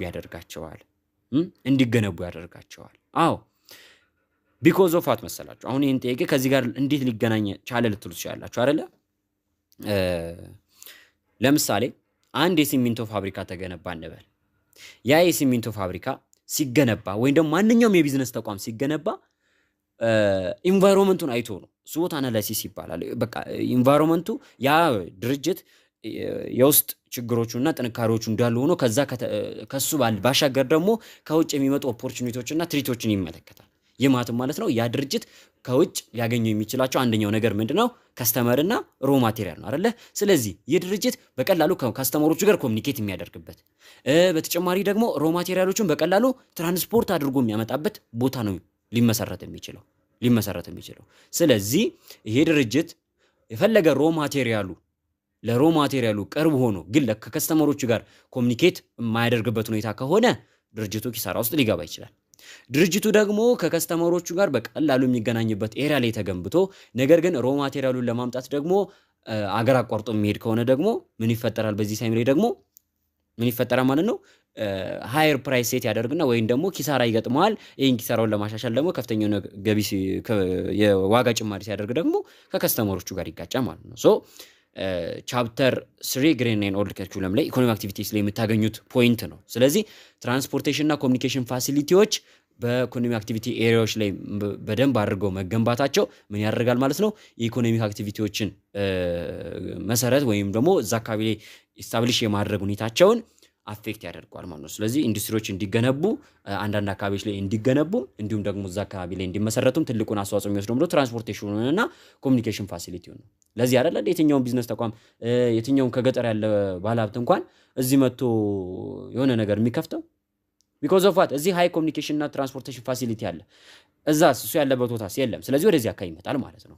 ያደርጋቸዋል። አዎ ቢኮዝ ኦፍ ዋት መሰላችሁ? አሁን ይሄን ጥያቄ ከዚህ ጋር እንዴት ሊገናኝ ቻለ ልትሉ ትችላላችሁ አይደለ? ለምሳሌ አንድ የሲሚንቶ ፋብሪካ ተገነባ እንበል። ያ የሲሚንቶ ፋብሪካ ሲገነባ ወይም ደግሞ ማንኛውም የቢዝነስ ተቋም ሲገነባ ኢንቫይሮንመንቱን አይቶ ነው። ስዎት አናላይሲስ ይባላል። በቃ ኢንቫይሮንመንቱ ያ ድርጅት የውስጥ ችግሮቹና ጥንካሬዎቹ እንዳሉ ሆኖ ከሱ ባሻገር ደግሞ ከውጭ የሚመጡ ኦፖርቹኒቲዎችና ትሪቶችን ይመለከታል። የማትም ማለት ነው ያ ድርጅት ከውጭ ሊያገኘው የሚችላቸው አንደኛው ነገር ምንድነው? ከስተመርና ሮ ማቴሪያል ነው አይደለ? ስለዚህ የድርጅት በቀላሉ ከከስተመሮቹ ጋር ኮሙኒኬት የሚያደርግበት በተጨማሪ ደግሞ ሮ ማቴሪያሎቹን በቀላሉ ትራንስፖርት አድርጎ የሚያመጣበት ቦታ ነው ሊመሰረት የሚችለው። ስለዚህ ይሄ ድርጅት የፈለገ ለሮ ማቴሪያሉ ቅርብ ሆኖ ግን ከከስተመሮቹ ጋር ኮሙኒኬት የማያደርግበት ሁኔታ ከሆነ ድርጅቱ ኪሳራ ውስጥ ሊገባ ይችላል። ድርጅቱ ደግሞ ከከስተመሮቹ ጋር በቀላሉ የሚገናኝበት ኤሪያ ላይ ተገንብቶ ነገር ግን ሮ ማቴሪያሉን ለማምጣት ደግሞ አገር አቋርጦ የሚሄድ ከሆነ ደግሞ ምን ይፈጠራል? በዚህ ታይም ላይ ደግሞ ምን ይፈጠራል ማለት ነው? ሃየር ፕራይስ ሴት ያደርግና ወይም ደግሞ ኪሳራ ይገጥመዋል። ይሄን ኪሳራውን ለማሻሻል ደግሞ ከፍተኛ ገቢ የዋጋ ጭማሪ ሲያደርግ ደግሞ ከከስተመሮቹ ጋር ይጋጫል ማለት ነው። ሶ ቻፕተር 3 ግሪን ኤንድ ኦልድ ከሪኩለም ላይ ኢኮኖሚክ አክቲቪቲስ ላይ የምታገኙት ፖይንት ነው። ስለዚህ ትራንስፖርቴሽን እና ኮሙኒኬሽን ፋሲሊቲዎች በኢኮኖሚ አክቲቪቲ ኤሪያዎች ላይ በደንብ አድርገው መገንባታቸው ምን ያደርጋል ማለት ነው? የኢኮኖሚክ አክቲቪቲዎችን መሰረት ወይም ደግሞ እዛ አካባቢ ላይ ኢስታብሊሽ የማድረግ ሁኔታቸውን አፌክት ያደርጋል ማለት ነው። ስለዚህ ኢንዱስትሪዎች እንዲገነቡ አንዳንድ አካባቢዎች ላይ እንዲገነቡ እንዲሁም ደግሞ እዛ አካባቢ ላይ እንዲመሰረቱም ትልቁን አስተዋጽኦ የሚወስደው ደግሞ ትራንስፖርቴሽኑና ኮሙኒኬሽን ፋሲሊቲው ነው። ለዚህ አይደለ የትኛውን ቢዝነስ ተቋም የትኛውን ከገጠር ያለ ባለሀብት እንኳን እዚህ መጥቶ የሆነ ነገር የሚከፍተው ቢኮዝ ኦፍ ዋት እዚህ ሃይ ኮሙኒኬሽን እና ትራንስፖርቴሽን ፋሲሊቲ አለ፣ እዛ እሱ ያለበት ቦታ የለም። ስለዚህ ወደዚህ አካባቢ ይመጣል ማለት ነው።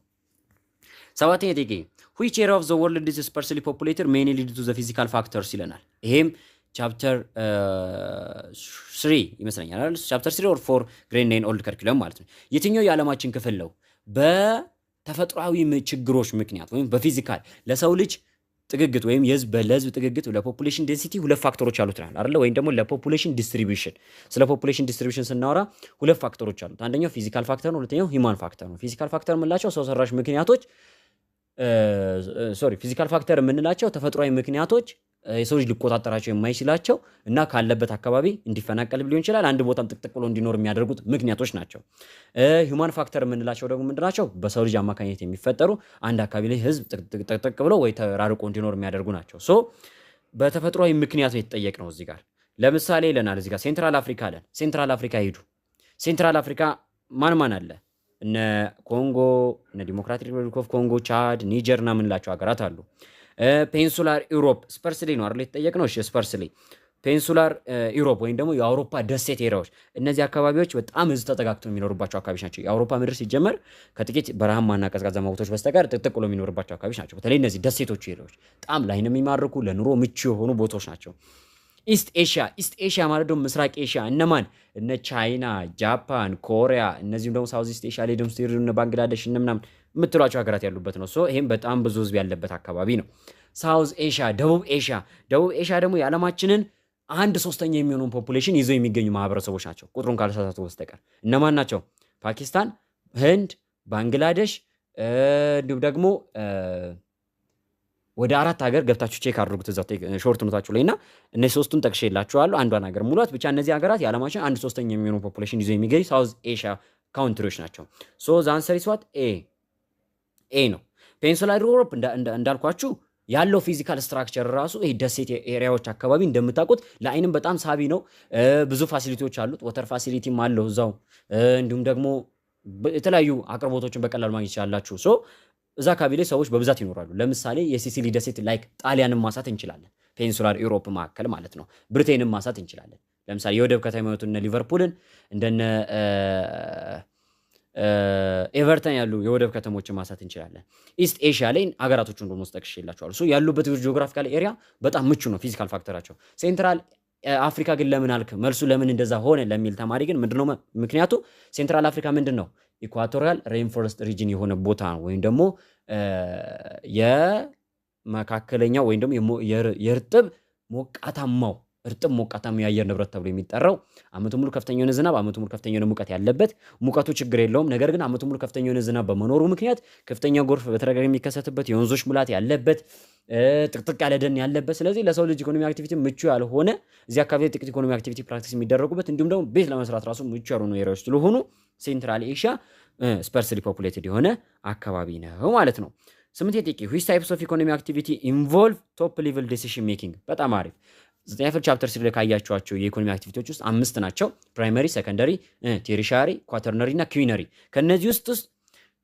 ሰባተኛ ጥያቄ which area of the world is sparsely populated mainly due to the physical factors ይለናል። ይሄም ቻፕተር 3 ይመስለኛል አይደል? ቻፕተር 3 or 4 ግሬድ 9 ኦልድ ከሪኩለም ማለት ነው። የትኛው የዓለማችን ክፍል ነው በተፈጥሯዊ ችግሮች ምክንያት ወይም በፊዚካል ለሰው ልጅ ጥግግት ወይም ለህዝብ ጥግግት ለፖፑሌሽን ዴንሲቲ ሁለት ፋክተሮች አሉት አይደል? ወይም ደግሞ ለፖፑሌሽን ዲስትሪቢዩሽን ስለ ፖፑሌሽን ዲስትሪቢዩሽን ስናወራ ሁለት ፋክተሮች አሉት። አንደኛው ፊዚካል ፋክተር ነው፣ ሁለተኛው ሂውማን ፋክተር ነው። ፊዚካል ፋክተር የምንላቸው ሰው ሰራሽ ምክንያቶች ፊዚካል ፋክተር የምንላቸው ተፈጥሯዊ ምክንያቶች የሰው ልጅ ሊቆጣጠራቸው የማይችላቸው እና ካለበት አካባቢ እንዲፈናቀል ሊሆን ይችላል አንድ ቦታም ጥቅጥቅ ብሎ እንዲኖር የሚያደርጉት ምክንያቶች ናቸው። ሂውማን ፋክተር የምንላቸው ደግሞ ምንድናቸው? በሰው ልጅ አማካኝነት የሚፈጠሩ አንድ አካባቢ ላይ ህዝብ ጥቅጥቅ ብሎ ወይ ተራርቆ እንዲኖር የሚያደርጉ ናቸው። ሶ በተፈጥሯዊ ምክንያት ነው የተጠየቅነው እዚህ ጋር። ለምሳሌ ይለናል እዚህ ጋር ሴንትራል አፍሪካ አለን። ሴንትራል አፍሪካ ሂዱ። ሴንትራል አፍሪካ ማን አለ? እነ ኮንጎ፣ እነ ዲሞክራቲክ ሪፐብሊክ ኦፍ ኮንጎ፣ ቻድ፣ ኒጀር እና ምንላቸው ሀገራት አሉ። ፔንሱላር ዩሮፕ ስፐርስሊ ነው አይደል የተጠየቅነው? እሺ ስፐርስሊ ፔንሱላር ዩሮፕ ወይም ደግሞ የአውሮፓ ደሴት ኤሪያዎች እነዚህ አካባቢዎች በጣም ህዝብ ተጠጋግተው የሚኖሩባቸው አካባቢዎች ናቸው። የአውሮፓ ምድር ሲጀመር ከጥቂት በረሃማና ቀዝቃዛማ ቦታዎች በስተቀር ጥቅጥቅ ብሎ የሚኖርባቸው አካባቢዎች ናቸው። በተለይ እነዚህ ደሴቶቹ ኤሪያዎች በጣም ለዓይን የሚማርኩ ለኑሮ ምቹ የሆኑ ቦታዎች ናቸው። ኢስት ኤሽያ ማለት ደግሞ ምስራቅ ኤሽያ እነማን? እነ ቻይና፣ ጃፓን፣ ኮሪያ እነዚህም ደግሞ ሳውዝ ኢስት ኤሽያ ላይ ደግሞ ስትሄዱ እነ ባንግላዴሽ እነ ምናምን የምትሏቸው ሀገራት ያሉበት ነው። ሶ ይሄም በጣም ብዙ ህዝብ ያለበት አካባቢ ነው። ሳውዝ ኤሽያ፣ ደቡብ ኤሽያ ደግሞ የዓለማችንን 1/3 የሚሆነውን ፖፑሌሽን ይዘው የሚገኙ ማህበረሰቦች ናቸው ቁጥሩን ካልተሳሳቱ በስተቀር። እነማን ናቸው? ፓኪስታን፣ ህንድ፣ ባንግላዴሽ እንዲሁም ደግሞ ወደ 4 ሀገር ገብታችሁ ቼክ አድርጉት እዛው ሾርት ኖታችሁ ላይና እነዚህ ሶስቱን ጠቅሼላችኋለሁ። አንዷን ሀገር ሙሏት ብቻ። እነዚህ ሀገራት የዓለማችን 1/3 የሚሆነው ፖፑሌሽን ይዘው የሚገኙ ሳውዝ ኤሽያ ካውንትሪዎች ናቸው። ሶ ዘ አንሰር ኢዝ ዋት ኤ ነው። ፔኒንሱላር ዩሮፕ እንዳልኳችሁ ያለው ፊዚካል ስትራክቸር ራሱ ይሄ ደሴት ኤሪያዎች አካባቢ እንደምታውቁት ለአይንም በጣም ሳቢ ነው። ብዙ ፋሲሊቲዎች አሉት። ወተር ፋሲሊቲም አለው እዛው። እንዲሁም ደግሞ የተለያዩ አቅርቦቶችን በቀላሉ ማግኘት ይችላላችሁ። ሶ እዛ አካባቢ ላይ ሰዎች በብዛት ይኖራሉ። ለምሳሌ የሲሲሊ ደሴት ላይክ ጣሊያንን ማሳት እንችላለን። ፔኒንሱላር ዩሮፕ ማዕከል ማለት ነው። ብሪቴንን ማሳት እንችላለን። ለምሳሌ የወደብ ከተማ የሆኑትን እነ ሊቨርፑልን እንደነ ኤቨርተን ያሉ የወደብ ከተሞችን ማሳት እንችላለን። ኢስት ኤሽያ ላይ አገራቶቹን ደግሞ ጠቅሼላችኋለሁ። ሶ ያሉበት ጂኦግራፊካል ኤሪያ በጣም ምቹ ነው ፊዚካል ፋክተራቸው። ሴንትራል አፍሪካ ግን ለምን አልክ? መልሱ ለምን እንደዛ ሆነ ለሚል ተማሪ ግን ምንድነው ምክንያቱ? ሴንትራል አፍሪካ ምንድነው? ኢኳቶሪያል ሬንፎረስት ሪጅን የሆነ ቦታ ነው። ወይም ደግሞ የመካከለኛው ወይም ደግሞ የእርጥብ ሞቃታማው የአየር ንብረት ተብሎ የሚጠራው አመቱ ሙሉ ከፍተኛ የሆነ ዝናብ፣ አመቱ ሙሉ ከፍተኛ የሆነ ሙቀት ያለበት፣ ሙቀቱ ችግር የለውም። ነገር ግን አመቱ ሙሉ ከፍተኛ የሆነ ዝናብ በመኖሩ ምክንያት ከፍተኛ ጎርፍ በተደጋጋሚ የሚከሰትበት፣ የወንዞች ሙላት ያለበት፣ ጥቅጥቅ ያለ ደን ያለበት፣ ስለዚህ ለሰው ልጅ ኢኮኖሚ አክቲቪቲ ምቹ ያልሆነ እዚህ አካባቢ ጥቂት ኢኮኖሚ አክቲቪቲ ፕራክቲስ የሚደረጉበት እንዲሁም ደግሞ ቤት ለመስራት ራሱ ምቹ ያልሆኑ ኤሪያዎች ስለሆኑ ሴንትራል ኤሽያ ስፐርስሊ ፖፑሌትድ የሆነ አካባቢ ነው ማለት ነው። 8 ጥያቄ which types of economic activity involve top level decision making? በጣም አሪፍ 9 ቻፕተር 3 ላይ ካያችኋቸው የኢኮኖሚ አክቲቪቲዎች ውስጥ 5 ናቸው። ፕራይመሪ፣ ሰከንደሪ፣ ቴሪሻሪ፣ ኳተርነሪ እና ኩዊነሪ። ከነዚህ ውስጥ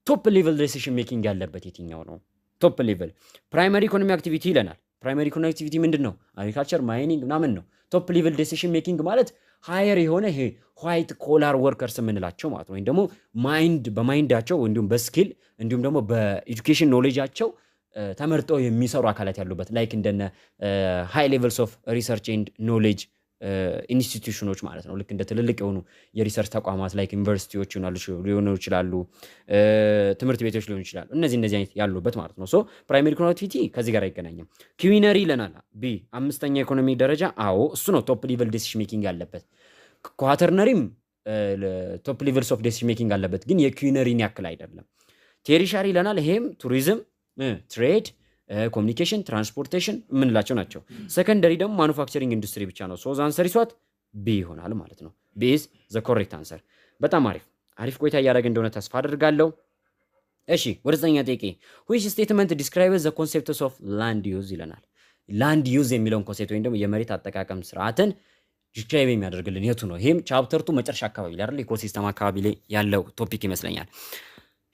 ቶፕ ሌቨል ዲሲሽን ሜኪንግ ያለበት የትኛው ነው? ቶፕ ሌቨል ፕራይመሪ ኢኮኖሚ አክቲቪቲ ይለናል። ፕራይመሪ ኢኮኖሚ አክቲቪቲ ምንድነው? አግሪካልቸር፣ ማይኒንግ ምናምን ነው። ቶፕ ሌቨል ዲሲሽን ሜኪንግ ማለት ሃየር የሆነ ይሄ ዋይት ኮላር ወርከርስ የምንላቸው ማለት ነው። ወይም ደግሞ በማይንዳቸው እንዲሁም በስኪል እንዲሁም ደግሞ በኤጁኬሽን ኖሌጃቸው ተመርጠው የሚሰሩ አካላት ያሉበት ላይክ እንደነ ሃይ ሌቨልስ ኦፍ ሪሰርች ኤንድ ኖሌጅ ኢንስቲትዩሽኖች ማለት ነው። ልክ እንደ ትልልቅ የሆኑ የሪሰርች ተቋማት ላይክ ዩኒቨርሲቲዎች ሊሆኑ ይችላሉ፣ ትምህርት ቤቶች ሊሆኑ ይችላሉ። እነዚህ አይነት ያሉበት ማለት ነው። ሶ ፕራይመሪ ኢኮኖሚ አክቲቪቲ ከዚህ ጋር አይገናኝም። ኩዊነሪ ይለናል። ቢ 5ኛ ኢኮኖሚ ደረጃ። አዎ እሱ ነው ቶፕ ሌቨል ዲሲሽን ሜኪንግ ያለበት። ኳተርነሪም ቶፕ ሌቨልስ ኦፍ ዲሲሽን ሜኪንግ አለበት፣ ግን የኩዊነሪን ያክል አይደለም። ቴሪሻሪ ይለናል። ይሄም ቱሪዝም፣ ትሬድ፣ ኮሚኒኬሽን፣ ትራንስፖርቴሽን የምንላቸው ናቸው። ሰከንደሪ ደግሞ ማኑፋክቸሪንግ ኢንዱስትሪ ብቻ ነው። ሶ ዘ አንሰር ኢዝ ዋት ቢ ይሆናል ማለት ነው። ቢ ኢዝ ዘ ኮሬክት አንሰር። በጣም አሪፍ ቆይታ እያደረገ እንደሆነ ተስፋ አድርጋለሁ። እሺ ወደ 9ኛ ጥያቄ which statement describes the concepts of land use ይለናል። ላንድ ዩዝ የሚለውን ኮንሴፕት ወይም ደግሞ የመሬት አጠቃቀም ስርዓትን ዲስክራይብ የሚያደርግልን የቱ ነው? ይሄም ቻፕተርቱ መጨረሻ አካባቢ ላይ አይደል ኢኮሲስተም አካባቢ ላይ ያለው ቶፒክ ይመስለኛል።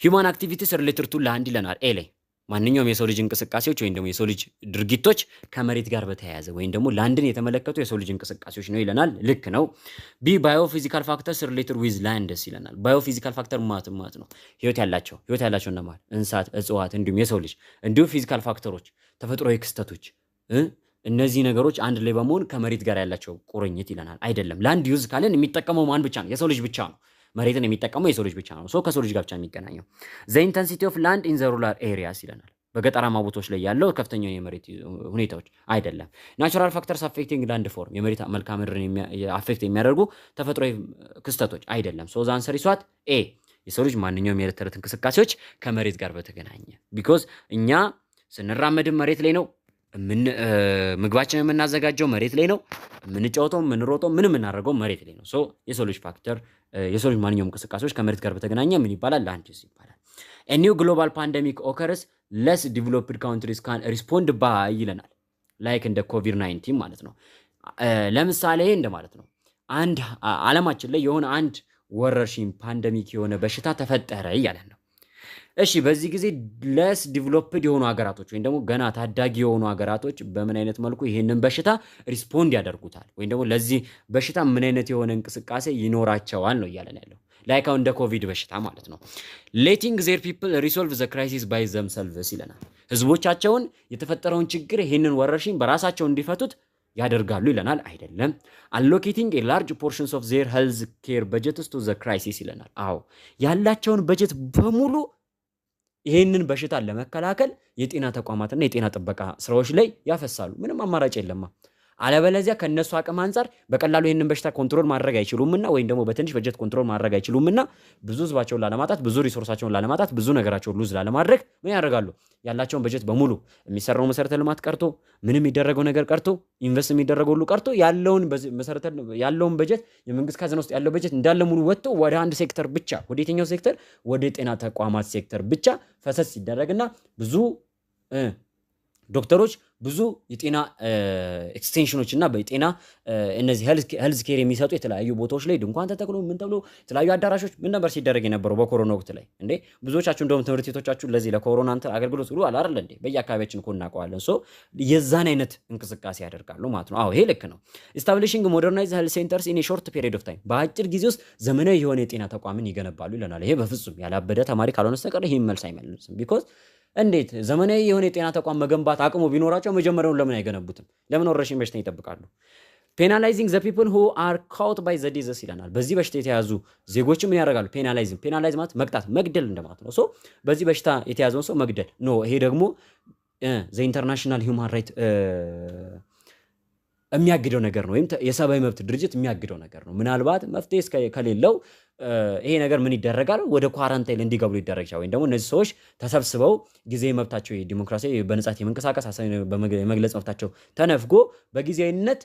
ሂውማን አክቲቪቲስ ሪሌትድ ቱ ላንድ ይለናል። ኤ ላይ ማንኛውም የሰው ልጅ እንቅስቃሴዎች ወይም ደግሞ የሰው ልጅ ድርጊቶች ከመሬት ጋር በተያያዘ ወይም ደግሞ ላንድን የተመለከቱ የሰው ልጅ እንቅስቃሴዎች ነው ይለናል። ልክ ነው። ቢ ባዮፊዚካል ፋክተርስ ሪሌትድ ዊዝ ላንድስ ይለናል። ባዮፊዚካል ፋክተር ማለት ነው ህይወት ያላቸው እና ማለት እንስሳት፣ እጽዋት እንዲሁም የሰው ልጅ እንዲሁም ፊዚካል ፋክተሮች ተፈጥሯዊ ክስተቶች እነዚህ ነገሮች አንድ ላይ በመሆን ከመሬት ጋር ያላቸው ቁርኝት ይለናል። አይደለም ላንድ ዩዝ ካለን የሚጠቀመው ማን ብቻ ነው? የሰው ልጅ ብቻ ነው። መሬትን የሚጠቀመው የሰው ልጅ ብቻ ነው። ሶ ከሰው ልጅ ጋር ብቻ የሚገናኘው ዘ ኢንተንሲቲ ኦፍ ላንድ ኢን ዘ ሩራል ኤሪያስ ይለናል። በገጠራማ ቦታዎች ላይ ያለው ከፍተኛው የመሬት ሁኔታዎች አይደለም። ናቹራል ፋክተርስ አፌክቲንግ ላንድ ፎርም የመሬት መልክዓ ምድርን አፌክት የሚያደርጉ ተፈጥሯዊ ክስተቶች አይደለም። ሶ ዘ አንሰር ኢዝ ዋት ኤ የሰው ልጅ ማንኛውም የዕለት ተዕለት እንቅስቃሴዎች ከመሬት ጋር በተገናኘ ቢኮዝ እኛ ስንራመድም መሬት ላይ ነው፣ ምግባችንን የምናዘጋጀው መሬት ላይ ነው፣ የምንጫወተው የምንሮጠው ምን የምናደርገው መሬት ላይ ነው። ሶ የሰው ልጅ ፋክተር የሰው ልጅ ማንኛውም እንቅስቃሴዎች ከመሬት ጋር በተገናኘ ምን ይባላል? ላንድ ዩዝ ይባላል። a new global pandemic occurs less developed countries can respond by ይለናል። ላይክ እንደ ኮቪድ-19 ማለት ነው። ለምሳሌ እንደማለት ነው። አንድ ዓለማችን ላይ የሆነ አንድ ወረርሽኝ ፓንደሚክ የሆነ በሽታ ተፈጠረ እያለን ነው። እሺ በዚህ ጊዜ ለስ ዲቨሎፕድ የሆኑ ሀገራቶች ወይም ደግሞ ገና ታዳጊ የሆኑ ሀገራቶች በምን አይነት መልኩ ይሄንን በሽታ ሪስፖንድ ያደርጉታል ወይም ደግሞ ለዚህ በሽታ ምን አይነት የሆነ እንቅስቃሴ ይኖራቸዋል ነው እያለን ያለው። ላይክ አሁን እንደ ኮቪድ በሽታ ማለት ነው። ሌቲንግ ዜር ፒፕል ሪሶልቭ ዘ ክራይሲስ ባይ ዘምሰልቭስ ይለናል። ህዝቦቻቸውን የተፈጠረውን ችግር ይሄንን ወረርሽኝ በራሳቸው እንዲፈቱት ያደርጋሉ ይለናል። አይደለም አሎኬቲንግ ኤ ላርጅ ፖርሽንስ ኦፍ ዜር ሄልዝ ኬር በጀትስ ቱ ዘ ክራይሲስ ይለናል። አዎ ያላቸውን በጀት በሙሉ ይሄንን በሽታን ለመከላከል የጤና ተቋማትና የጤና ጥበቃ ስራዎች ላይ ያፈሳሉ። ምንም አማራጭ የለማ። አለበለዚያ ከነሱ አቅም አንፃር በቀላሉ ይሄንን በሽታ ኮንትሮል ማድረግ አይችሉምና ወይም ደግሞ በትንሽ በጀት ኮንትሮል ማድረግ አይችሉምና ብዙ ህዝባቸውን ላለማጣት፣ ብዙ ሪሶርሳቸውን ላለማጣት፣ ብዙ ነገራቸውን ሉዝ ላለማድረግ ምን ያደርጋሉ? ያላቸውን በጀት በሙሉ የሚሰራው መሰረተ ልማት ቀርቶ ምንም የሚደረገው ነገር ቀርቶ ኢንቨስት የሚደረገው ሁሉ ቀርቶ ያለውን በጀት የመንግስት ካዝና ውስጥ ያለው በጀት እንዳለ ሙሉ ወጥቶ ወደ አንድ ሴክተር ብቻ ወደ የትኛው ሴክተር? ወደ ጤና ተቋማት ሴክተር ብቻ ፈሰስ ሲደረግና ብዙ ዶክተሮች ብዙ የጤና ኤክስቴንሽኖች እና በጤና እነዚህ ሄልዝ ኬር የሚሰጡ የተለያዩ ቦታዎች ላይ ድንኳን ተተክሎ ምን ተብሎ የተለያዩ አዳራሾች ምን ነበር ሲደረግ የነበረው በኮሮና ወቅት ላይ እንዴ? ብዙዎቻችሁ እንደውም ትምህርት ቤቶቻችሁ ለዚህ ለኮሮና አገልግሎት ሁሉ አላረለ እንዴ? በየአካባቢያችን እኮ እናውቀዋለን። ሶ የዛን አይነት እንቅስቃሴ ያደርጋሉ ማለት ነው። አዎ ይሄ ልክ ነው። ኢስታብሊሺንግ ሞደርናይዝ ሄልዝ ሴንተርስ ኢን ሾርት ፔሪድ ኦፍ ታይም፣ በአጭር ጊዜ ውስጥ ዘመናዊ የሆነ የጤና ተቋምን ይገነባሉ ይለናል። ይሄ በፍጹም ያላበደ ተማሪ ካልሆነ በስተቀር ይሄን መልስ አይመልስም። ቢኮዝ እንዴት ዘመናዊ የሆነ የጤና ተቋም መገንባት አቅሙ ቢኖራቸው መጀመሪያውን ለምን አይገነቡትም? ለምን ወረርሽኝ በሽታ ይጠብቃሉ? ፔናላይዚንግ ዘ ፒፕል ሁ አር ካውት ባይ ዘ ዲዚዝ ይለናል። በዚህ በሽታ የተያዙ ዜጎች ምን ያደርጋሉ? ፔናላይዝ ማለት መቅጣት፣ መግደል እንደማለት ነው። ሶ በዚህ በሽታ የተያዘውን ሰው መግደል ኖ። ይሄ ደግሞ ዘ ኢንተርናሽናል ሂውማን ራይት የሚያግደው ነገር ነው፣ ወይም የሰብአዊ መብት ድርጅት የሚያግደው ነገር ነው። ምናልባት መፍትሄ ከሌለው ይሄ ነገር ምን ይደረጋል? ወደ ኳራንታይን እንዲገቡ ሊደረግ ይችላል። ወይም ደግሞ እነዚህ ሰዎች ተሰብስበው ጊዜ መብታቸው ዲሞክራሲ በነጻት የመንቀሳቀስ የመግለጽ መብታቸው ተነፍጎ በጊዜያዊነት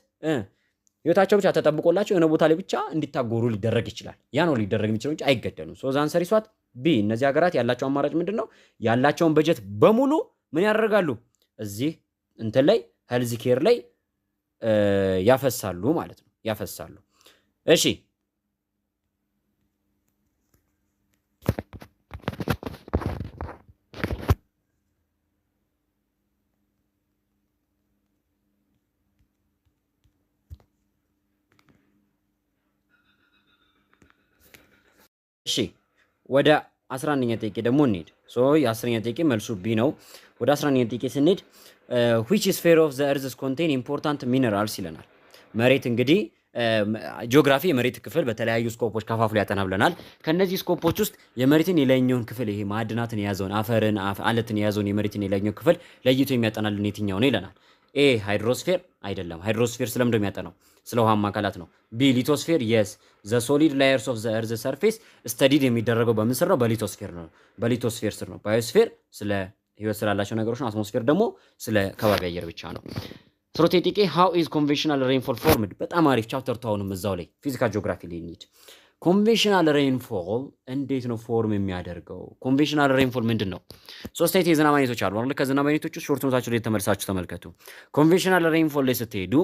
ህይወታቸው ብቻ ተጠብቆላቸው የሆነ ቦታ ላይ ብቻ እንዲታጎሩ ሊደረግ ይችላል። ያ ነው ሊደረግ የሚችለው እንጂ አይገደሉም። ሶ ዛን ሰሪሷት ቢ እነዚህ ሀገራት ያላቸው አማራጭ ምንድን ነው? ያላቸውን በጀት በሙሉ ምን ያደርጋሉ? እዚህ እንትን ላይ ሄልዝ ኬር ላይ ያፈሳሉ ማለት ነው። ያፈሳሉ። እሺ እሺ ወደ 11ኛ ጥያቄ ደግሞ እንሂድ። ሶ የ10ኛ ጥያቄ መልሱ ቢ ነው። ወደ 11ኛ ጥያቄ ስንሄድ which sphere of the earth contain important minerals ይለናል። መሬት እንግዲህ ጂኦግራፊ የመሬት ክፍል በተለያዩ ስኮፖች ከፋፍሎ ያጠናብለናል። ከነዚህ ስኮፖች ውስጥ የመሬትን የላይኛውን ክፍል ይሄ ማዕድናትን የያዘውን አፈርን አለትን የያዘውን የመሬትን የላይኛው ክፍል ለይቶ የሚያጠናልን የትኛው ነው ይለናል። ኤ ሃይድሮስፌር አይደለም። ሃይድሮስፌር ስለምንድነው የሚያጠናው? ስለ ውሃማ አካላት ነው። ቢ ሊቶስፌር የስ ዘ ሶሊድ ላየርስ ኦፍ ዘ እርዝ ሰርፌስ ስተዲድ የሚደረገው በምን ስር ነው? በሊቶስፌር ነው። በሊቶስፌር ስር ነው። ባዮስፌር ስለ ህይወት ስላላቸው ነገሮች ነው። አትሞስፌር ደግሞ ስለ ከባቢ አየር ብቻ ነው። ሶቴቲኬ ሃው ኢዝ ኮንቬንሽናል ሬንፎል ፎርምድ? በጣም አሪፍ ቻፕተር ተውንም እዛው ላይ ፊዚካል ጂኦግራፊ ላይ እንሂድ። ኮንቬንሽናል ሬንፎል እንዴት ነው ፎርም የሚያደርገው? ኮንቬንሽናል ሬንፎል ምንድን ነው? ሶስት አይነት የዝናብ አይነቶች አሉ አይደል? ከዝናብ አይነቶች ውስጥ ሾርት ኖታችሁ ላይ ተመልሳችሁ ተመልከቱ። ኮንቬንሽናል ሬንፎል ላይ ስትሄዱ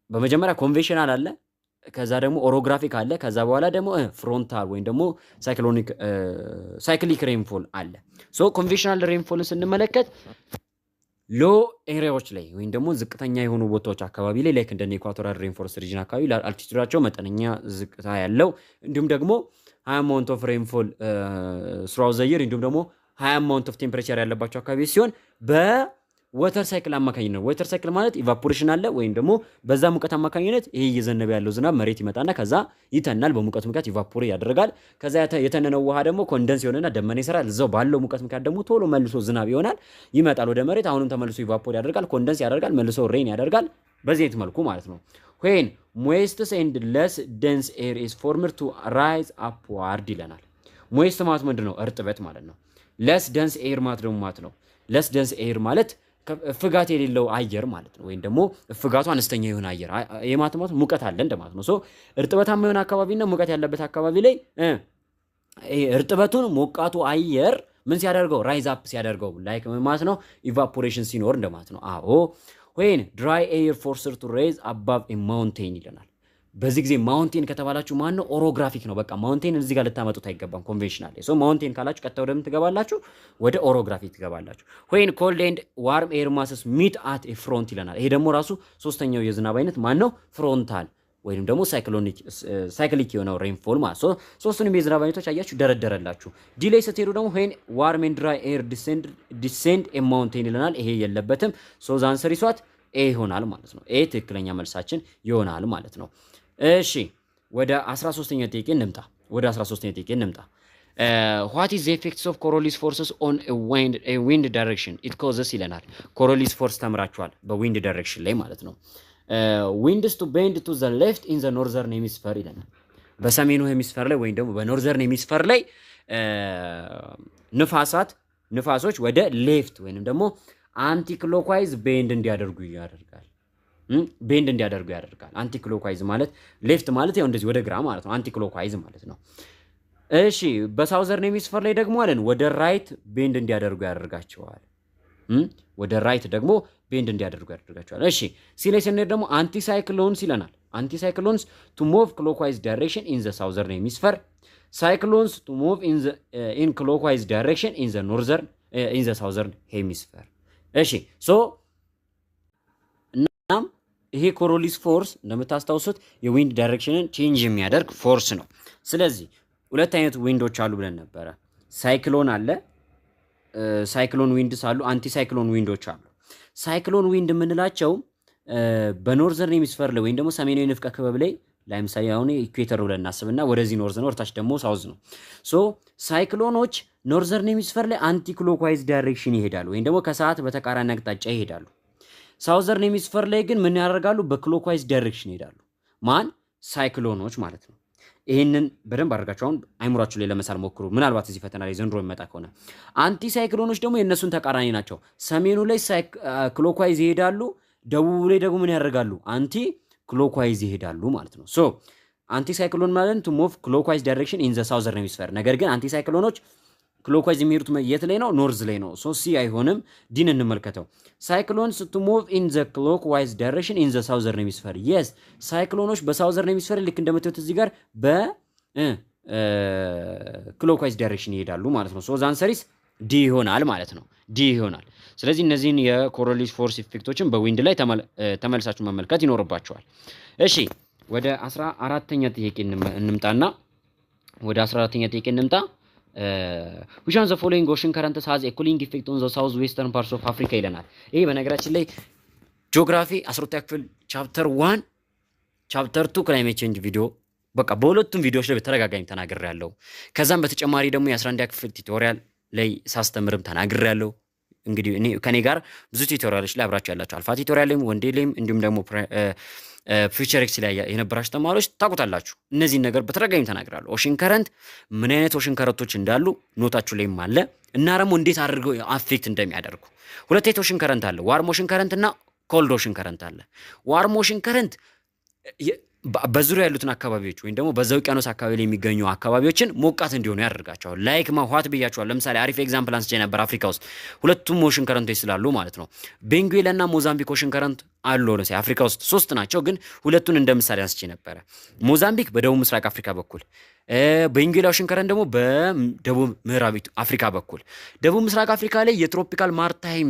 በመጀመሪያ ኮንቬንሽናል አለ፣ ከዛ ደግሞ ኦሮግራፊክ አለ፣ ከዛ በኋላ ደግሞ ፍሮንታል ወይም ደግሞ ሳይክሊክ ሬንፎል አለ። ሶ ኮንቬንሽናል ሬንፎልን ስንመለከት ሎ ኤሪያዎች ላይ ወይም ደግሞ ዝቅተኛ የሆኑ ቦታዎች አካባቢ ላይ ላይክ እንደ ኢኳቶራል ሬንፎረስት ሪጅን አካባቢ አልቲቱዳቸው መጠነኛ ዝቅታ ያለው እንዲሁም ደግሞ ሃይ አማውንት ኦፍ ሬንፎል ስራው ዘይር እንዲሁም ደግሞ ሃይ አማውንት ኦፍ ቴምፕሬቸር ያለባቸው አካባቢ ሲሆን በወተር ሳይክል አማካኝነት ወተር ሳይክል ማለት ኢቫፖሬሽን አለ ወይም ደግሞ በዛ ሙቀት አማካኝነት ይሄ እየዘነበ ያለው ዝናብ መሬት ይመጣና ከዛ ይተናል። በሙቀት ምክንያት ኢቫፖሬት ያደርጋል። ከዛ የተነነው ውሃ ደግሞ ኮንደንስ ይሆንና ደመና ይሰራል። እዛው ባለው ሙቀት ምክንያት ደግሞ ቶሎ መልሶ ዝናብ ይሆናል፣ ይመጣል ወደ መሬት። አሁንም ተመልሶ ኢቫፖሬት ያደርጋል፣ ኮንደንስ ያደርጋል፣ መልሶ ሬን ያደርጋል። በዚህ አይነት መልኩ ማለት ነው። when moist and less dense air is formed to rise upward ይለናል። moist ማለት ምንድነው? እርጥበት ማለት ነው። less dense air ማለት ደግሞ ማለት ነው less dense air ማለት ፍጋት የሌለው አየር ማለት ነው። ወይም ደግሞ ፍጋቱ አነስተኛ የሆነ አየር የማትማት ሙቀት አለ እንደማለት ነው። ሶ እርጥበታማ የሆነ አካባቢና ሙቀት ያለበት አካባቢ ላይ እርጥበቱን ሞቃቱ አየር ምን ሲያደርገው? ራይዝ አፕ ሲያደርገው ላይክ ማለት ነው ኢቫፖሬሽን ሲኖር እንደማለት ነው። አዎ when dry air forced to rise above a mountain ይለናል። በዚህ ጊዜ ማውንቴን ከተባላችሁ ማን ነው? ኦሮግራፊክ ነው። በቃ ማውንቴን እዚህ ጋር ልታመጡት አይገባም። ኮንቬንሽናል ሶ ማውንቴን ካላችሁ ቀጥታ ወደ ምን ትገባላችሁ? ወደ ኦሮግራፊክ ትገባላችሁ። when cold and warm air masses meet at a front ይለናል። ይሄ ደግሞ ራሱ ሶስተኛው የዝናብ አይነት ማን ነው? ፍሮንታል ወይንም ደግሞ ሳይክሊክ የሆነው ሬንፎል ማለት ሶ ሶስቱንም የዝናብ አይነቶች አያችሁ ደረደረላችሁ። ዲሌይ ስትሄዱ ደግሞ when warm and dry air descend a mountain ይለናል። ይሄ የለበትም። ሶ the answer is what? ኤ ይሆናል ማለት ነው። ኤ ትክክለኛ መልሳችን ይሆናል ማለት ነው። እሺ ወደ 13ኛው ጥያቄ እንምጣ። what is the effects of Coriolis forces on a wind direction it causes ይለናል። ኮሪዮሊስ ፎርስ ተምራችኋል በዊንድ ዳይሬክሽን ላይ ማለት ነው። winds to bend to the left in the northern hemisphere ይለናል። በሰሜኑ ሄሚስፌር ላይ ወይም ደግሞ በኖርዘርን ሄሚስፌር ላይ ንፋሶች ወደ ሌፍት ወይንም ደግሞ አንቲ ክሎክዋይዝ ቤንድ እንዲያደርጉ ያደርጋል። አንቲ ክሎክዋይዝ ማለት ሌፍት ማለት ያው እንደዚህ ወደ ግራ ማለት ነው። አንቲ ክሎክዋይዝ ማለት ነው። እሺ በሳውዘርን ሄሚስፌር ላይ ደግሞ አለን ወደ ራይት ቤንድ እንዲያደርጉ ያደርጋቸዋል። ወደ ራይት ደግሞ ቤንድ እንዲያደርጉ ያደርጋቸዋል። እሺ ሲላይ ስንሄድ ደግሞ አንቲሳይክሎንስ ይለናል። አንቲሳይክሎንስ ቱ ሙቭ ክሎክዋይዝ ዳይሬክሽን ኢን ዘ ሳውዘርን ሄሚስፌር፣ ሳይክሎንስ ቱ ሙቭ ኢን ክሎክዋይዝ ዳይሬክሽን ኢን ዘ ሳውዘርን ሄሚስፌር። እሺ ሶ እናም ይሄ ኮሪዮሊስ ፎርስ እንደምታስታውሱት የዊንድ ዳይሬክሽንን ቼንጅ የሚያደርግ ፎርስ ነው። ስለዚህ ሁለት አይነት ዊንዶች አሉ ብለን ነበረ። ሳይክሎን አለ፣ ሳይክሎን ዊንድስ አሉ፣ አንቲ ሳይክሎን ዊንዶች አሉ። ሳይክሎን ዊንድ የምንላቸው በኖርዘርን ሄሚስፌር ላይ ወይም ደግሞ ሰሜናዊ ንፍቀ ክበብ ላይ ለምሳሌ አሁን ኢኩዌተር ብለን እናስብና ወደዚህ ኖርዝ ነው፣ ወርታች ደግሞ ሳውዝ ነው። ሶ ሳይክሎኖች ኖርዘርን ሄሚስፌር ላይ አንቲ ክሎክዋይዝ ዳይሬክሽን ይሄዳሉ ወይም ደግሞ ከሰዓት በተቃራኒ አቅጣጫ ይሄዳሉ። ሳውዘርን ሄሚስፌር ላይ ግን ምን ያደርጋሉ? በክሎክዋይዝ ዳይሬክሽን ይሄዳሉ። ማን? ሳይክሎኖች ማለት ነው። ይሄንን በደንብ አድርጋችሁ አሁን አይምሯችሁ ላይ ለመሳል ሞክሩ። ምናልባት እዚህ ፈተና ላይ ዘንድሮ የሚመጣ ከሆነ አንቲ ሳይክሎኖች ደግሞ የነሱን ተቃራኒ ናቸው። ሰሜኑ ላይ ክሎክዋይዝ ይሄዳሉ፣ ደቡቡ ላይ ደግሞ ምን ያደርጋሉ? አንቲ ክሎክዋይዝ ይሄዳሉ ማለት ነው። ሶ አንቲ ሳይክሎን ማለት ቱ ሙቭ ክሎክዋይዝ ዳይሬክሽን ኢን ዘ ሳውዘርን ሄሚስፌር። ነገር ግን አንቲ ሳይክሎኖች ክሎክዋይዝ የሚሄዱት የት ላይ ነው? ኖርዝ ላይ ነው። ሶ ሲ አይሆንም። ዲን እንመልከተው። ሳይክሎንስ ቱ ሙቭ ኢን ዘ ክሎክዋይዝ ዳይሬክሽን ኢን ዘ ሳውዘርን ሄሚስፌር። የስ ሳይክሎኖች በሳውዘርን ሄሚስፌር ልክ እንደምታዩት እዚህ ጋር በክሎክዋይዝ ዳይሬክሽን ይሄዳሉ ማለት ነው። ሶ ዘ አንሰር ኢዝ ዲ ይሆናል ማለት ነው። ዲ ይሆናል። ስለዚህ እነዚህን የኮሪዮሊስ ፎርስ ኢፌክቶችን በዊንድ ላይ ተመልሳችሁ መመልከት ይኖርባቸዋል። እሺ ወደ 14ኛ ጥያቄ እንምጣና which one of the following ocean currents has a cooling effect on the southwestern parts of Africa ይለናል። ይሄ በነገራችን ላይ ጂኦግራፊ 12ኛ ክፍል ቻፕተር 1 ቻፕተር 2 ክላይሜት ቼንጅ ቪዲዮ በቃ በሁለቱም ቪዲዮዎች ላይ በተደጋጋሚ ተናግሬያለሁ። ከዛም በተጨማሪ ደግሞ የ11ኛ ክፍል ቱቶሪያል ላይ ሳስተምርም ተናግሬያለሁ። እንግዲህ እኔ ከኔ ጋር ብዙ ቱቶሪያሎች ላይ አብራችሁ ያላችሁ አልፋ ቱቶሪያል ላይም ወንዴ ላይም እንዲሁም ደግሞ ፊውቸር ኤክስ ላይ የነበራችሁ ተማሪዎች ታውቁታላችሁ። እነዚህን ነገር በተደጋጋሚ ተናግራለሁ። ኦሽን ከረንት ምን አይነት ኦሽን ከረንቶች እንዳሉ ኖታችሁ ላይም አለ እና ደግሞ እንዴት አድርገው አፌክት እንደሚያደርጉ። ሁለት አይነት ኦሽን ከረንት አለ። ዋርም ኦሽን ከረንት እና ኮልድ ኦሽን ከረንት አለ። ዋርም ኦሽን ከረንት በዙሪያ ያሉትን አካባቢዎች ወይም ደግሞ በዛው ውቅያኖስ አካባቢ ላይ የሚገኙ አካባቢዎችን ሞቃት እንዲሆኑ ያደርጋቸዋል። ላይክ ማዋት ብያቸዋል። ለምሳሌ አሪፍ ኤግዛምፕል አንስቼ ነበር አፍሪካ ውስጥ ሁለቱም ኦሽን ከረንቶች ስላሉ ማለት ነው። ቤንጉዌላ እና ሞዛምቢክ ኦሽን ከረንት አሉ ነው። አፍሪካ ውስጥ 3 ናቸው፣ ግን ሁለቱን እንደ ምሳሌ አንስቼ ነበር። ሞዛምቢክ በደቡብ ምስራቅ አፍሪካ በኩል፣ ቤንጉዌላ ኦሽን ከረንት ደግሞ በደቡብ ምዕራብ አፍሪካ በኩል። ደቡብ ምስራቅ አፍሪካ ላይ የትሮፒካል ማርታይም